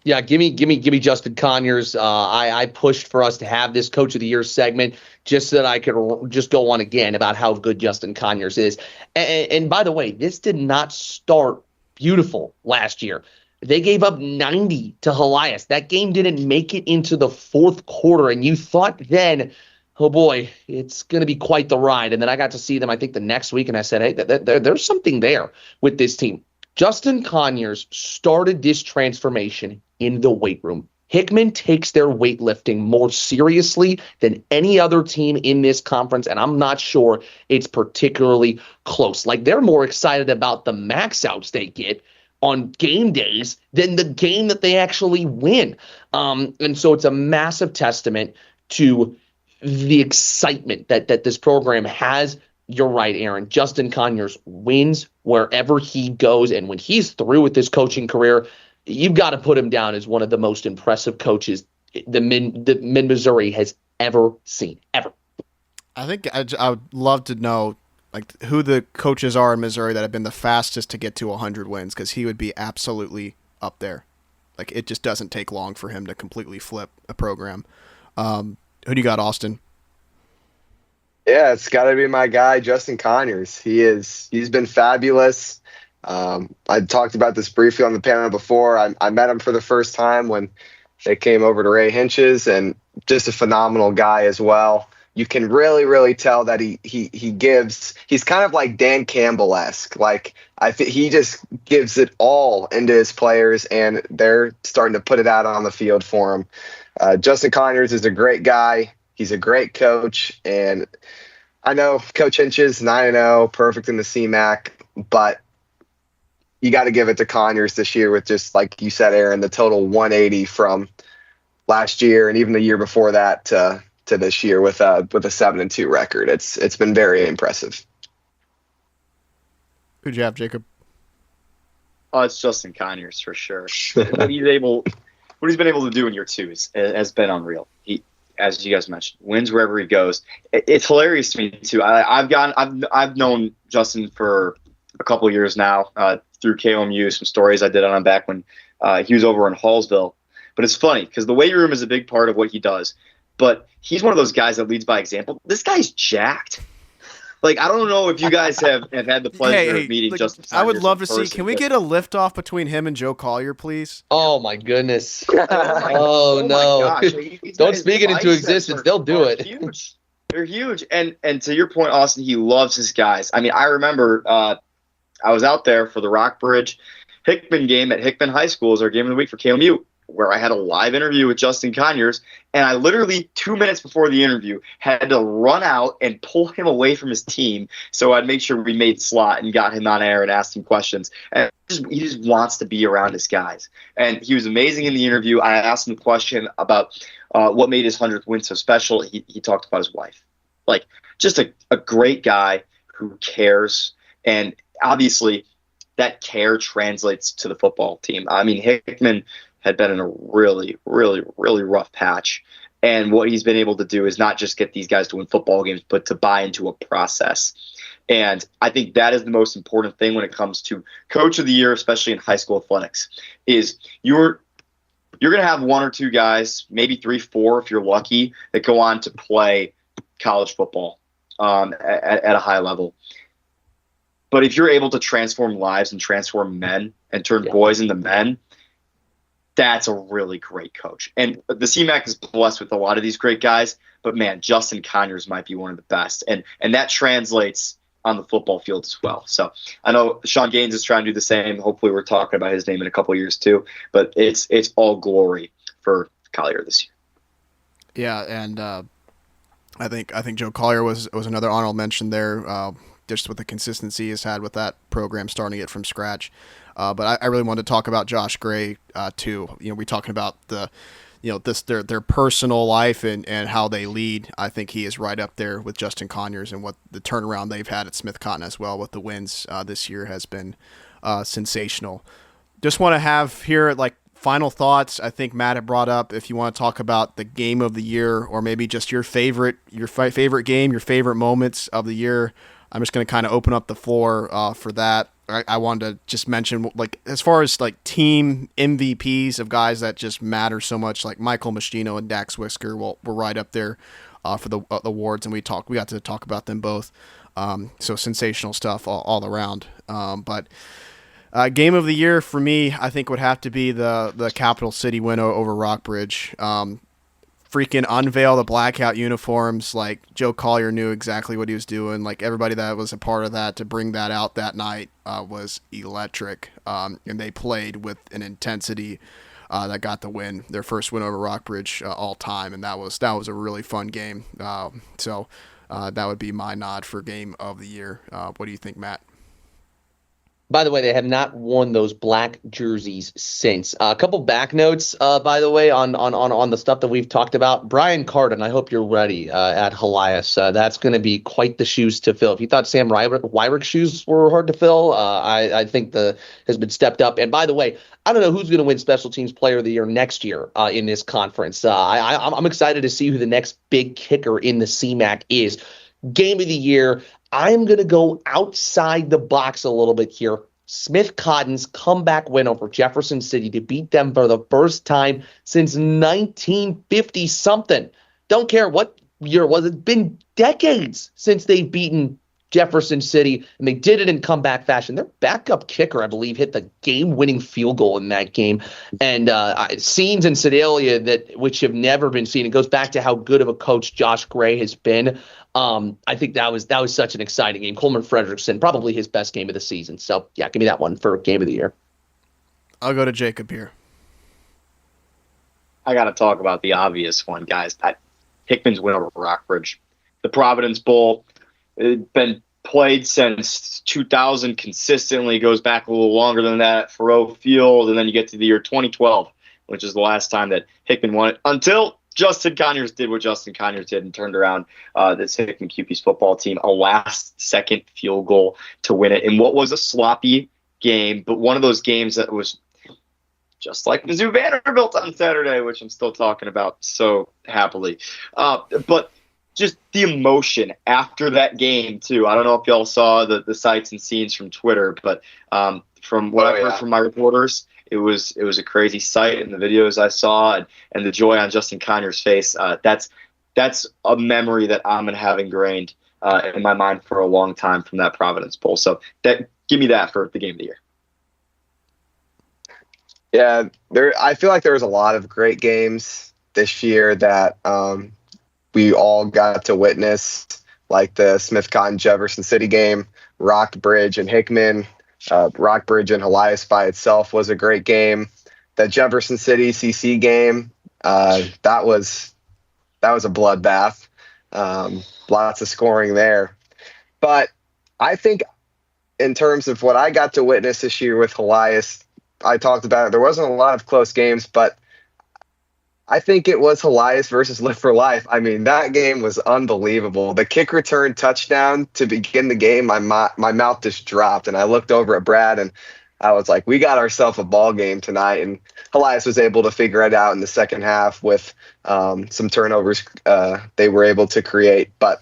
Yeah, give me Justin Conyers. I pushed for us to have this Coach of the Year segment just so that I could just go on again about how good Justin Conyers is. And by the way, this did not start beautiful last year. They gave up 90 to Helias. That game didn't make it into the fourth quarter, and you thought then, oh boy, it's going to be quite the ride. And then I got to see them, I think, the next week, and I said, hey, there's something there with this team. Justin Conyers started this transformation in the weight room. Hickman takes their weightlifting more seriously than any other team in this conference, and I'm not sure it's particularly close. Like, they're more excited about the max outs they get on game days than the game that they actually win. And so it's a massive testament to the excitement that this program has. You're right, Aaron. Justin Conyers wins wherever he goes, and when he's through with his coaching career, you've got to put him down as one of the most impressive coaches the Mid-Missouri has ever seen, ever. I think I would love to know who the coaches are in Missouri that have been the fastest to get to 100 wins, because he would be absolutely up there. Like, it just doesn't take long for him to completely flip a program. Who do you got, Austin? Yeah, it's got to be my guy, Justin Conyers. He's been fabulous. I talked about this briefly on the panel before. I met him for the first time when they came over to Ray Hinch's, and just a phenomenal guy as well. You can really, really tell that he's kind of like Dan Campbell-esque. Like, I think he just gives it all into his players, and they're starting to put it out on the field for him. Justin Conyers is a great guy. He's a great coach, and I know Coach Hinch's 9-0, perfect in the CMAC, but you got to give it to Conyers this year with, just like you said, Aaron, the total 180 from last year and even the year before that to this year with a 7-2 record. It's been very impressive. Who'd you have, Jacob? Oh, it's Justin Conyers for sure. What he's been able to do in year 2 has been unreal. as you guys mentioned, wins wherever he goes. It's hilarious to me too. I've known Justin for a couple of years now through KOMU. Some stories I did on him back when he was over in Hallsville. But it's funny because the weight room is a big part of what he does. But he's one of those guys that leads by example. This guy's jacked. Like, I don't know if you guys have had the pleasure of meeting Justin. I would love to see. Can we get a lift off between him and Joe Collier, please? Oh my goodness! Oh no! Don't speak it into existence. They'll do it. Huge. They're huge. And to your point, Austin, he loves his guys. I mean, I remember I was out there for the Rockbridge Hickman game at Hickman High School as our game of the week for KOMU, where I had a live interview with Justin Conyers, and I literally 2 minutes before the interview had to run out and pull him away from his team so I'd make sure we made slot and got him on air and asked him questions. And he just wants to be around his guys. And he was amazing in the interview. I asked him a question about what made his 100th win so special. He talked about his wife. Like, just a great guy who cares, and obviously that care translates to the football team. I mean, Hickman had been in a really, really, really rough patch. And what he's been able to do is not just get these guys to win football games, but to buy into a process. And I think that is the most important thing when it comes to Coach of the Year, especially in high school athletics, is you're going to have one or two guys, maybe 3, 4 if you're lucky, that go on to play college football at a high level. But if you're able to transform lives and transform men and turn boys into men, that's a really great coach. And the CMAC is blessed with a lot of these great guys, but man, Justin Conyers might be one of the best. And that translates on the football field as well. So I know Sean Gaines is trying to do the same. Hopefully we're talking about his name in a couple of years too, but it's all glory for Collier this year. Yeah. And I think Joe Collier was another honorable mention there, just with the consistency he's had with that program, starting it from scratch. But I really wanted to talk about Josh Gray too. We're talking about their personal life and how they lead. I think he is right up there with Justin Conyers, and what the turnaround they've had at Smith Cotton as well with the wins this year has been sensational. Just want to have here final thoughts. I think Matt had brought up if you want to talk about the game of the year, or maybe just your favorite game, your favorite moments of the year. I'm just going to kind of open up the floor for that. I wanted to just mention, as far as team MVPs of guys that just matter so much, like Michael Machino and Dax Whisker were right up there for the awards, and we got to talk about them both. So sensational stuff all around. But game of the year for me, I think would have to be the Capital City win over Rockbridge. Freaking unveil the blackout uniforms. Joe Collier knew exactly what he was doing. Everybody that was a part of that to bring that out that night was electric. And they played with an intensity that got the win, their first win over Rockbridge all time. And that was a really fun game. So that would be my nod for game of the year. What do you think, Matt? By the way, they have not worn those black jerseys since. A couple back notes, by the way, on the stuff that we've talked about. Brian Carden, I hope you're ready at Helias. That's going to be quite the shoes to fill. If you thought Sam Wyrick's shoes were hard to fill, I think has been stepped up. And by the way, I don't know who's going to win Special Teams Player of the Year next year in this conference. I'm excited to see who the next big kicker in the CMAC is. Game of the year, I'm going to go outside the box a little bit here. Smith Cotton's comeback win over Jefferson City to beat them for the first time since 1950-something. Don't care what year it was. It's been decades since they've beaten Jefferson City, and they did it in comeback fashion. Their backup kicker, I believe, hit the game-winning field goal in that game. And scenes in Sedalia which have never been seen. It goes back to how good of a coach Josh Gray has been. I think that was such an exciting game. Coleman Frederickson, probably his best game of the season. So, yeah, give me that one for game of the year. I'll go to Jacob here. I got to talk about the obvious one, guys. Hickman's win over Rockbridge. The Providence Bowl. It's been played since 2000 consistently. Goes back a little longer than that at Faroe Field, and then you get to the year 2012, which is the last time that Hickman won it, until Justin Conyers did what Justin Conyers did and turned around this Hickman QP's football team. A last-second field goal to win it in what was a sloppy game, but one of those games that was just like Mizzou Vanderbilt on Saturday, which I'm still talking about so happily. But just the emotion after that game too. I don't know if y'all saw the sights and scenes from Twitter, but from what I've heard from my reporters, it was a crazy sight in the videos I saw, and the joy on Justin Conyers' face. That's a memory that I'm gonna have ingrained in my mind for a long time from that Providence Bowl. So give me that for the game of the year. Yeah, I feel like there was a lot of great games this year that we all got to witness, like the Smith Cotton Jefferson City game, Rockbridge and Hickman. Rockbridge and Elias by itself was a great game. The Jefferson City CC game, that was a bloodbath. Lots of scoring there. But I think in terms of what I got to witness this year with Elias, I talked about it. There wasn't a lot of close games, but I think it was Elias versus Live for Life. I mean, that game was unbelievable. The kick return touchdown to begin the game, my mouth just dropped, and I looked over at Brad, and I was like, we got ourselves a ball game tonight. And Elias was able to figure it out in the second half with some turnovers they were able to create. But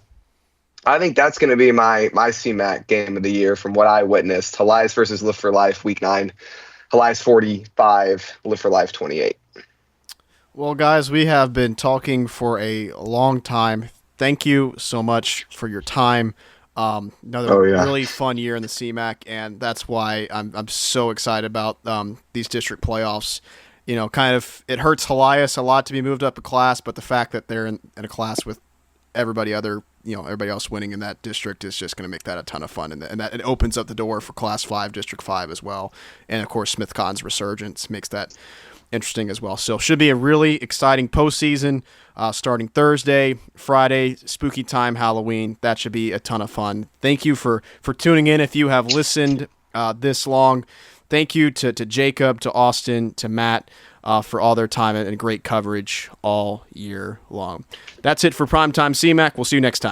I think that's going to be my CMAC game of the year from what I witnessed. Elias versus Live for Life, Week 9. Elias 45, Live for Life 28. Well, guys, we have been talking for a long time. Thank you so much for your time. Another really fun year in the CMAC, and that's why I'm so excited about these district playoffs. You know, kind of it hurts Elias a lot to be moved up a class, but the fact that they're in a class with everybody else winning in that district is just going to make that a ton of fun, and that it opens up the door for Class 5, District 5 as well. And of course, Smith Cotton's resurgence makes that interesting as well. So should be a really exciting postseason starting Thursday, Friday, spooky time, Halloween. That should be a ton of fun. Thank you for tuning in. If you have listened this long, thank you to Jacob, to Austin, to Matt for all their time and great coverage all year long. That's it for Primetime CMAC. We'll see you next time.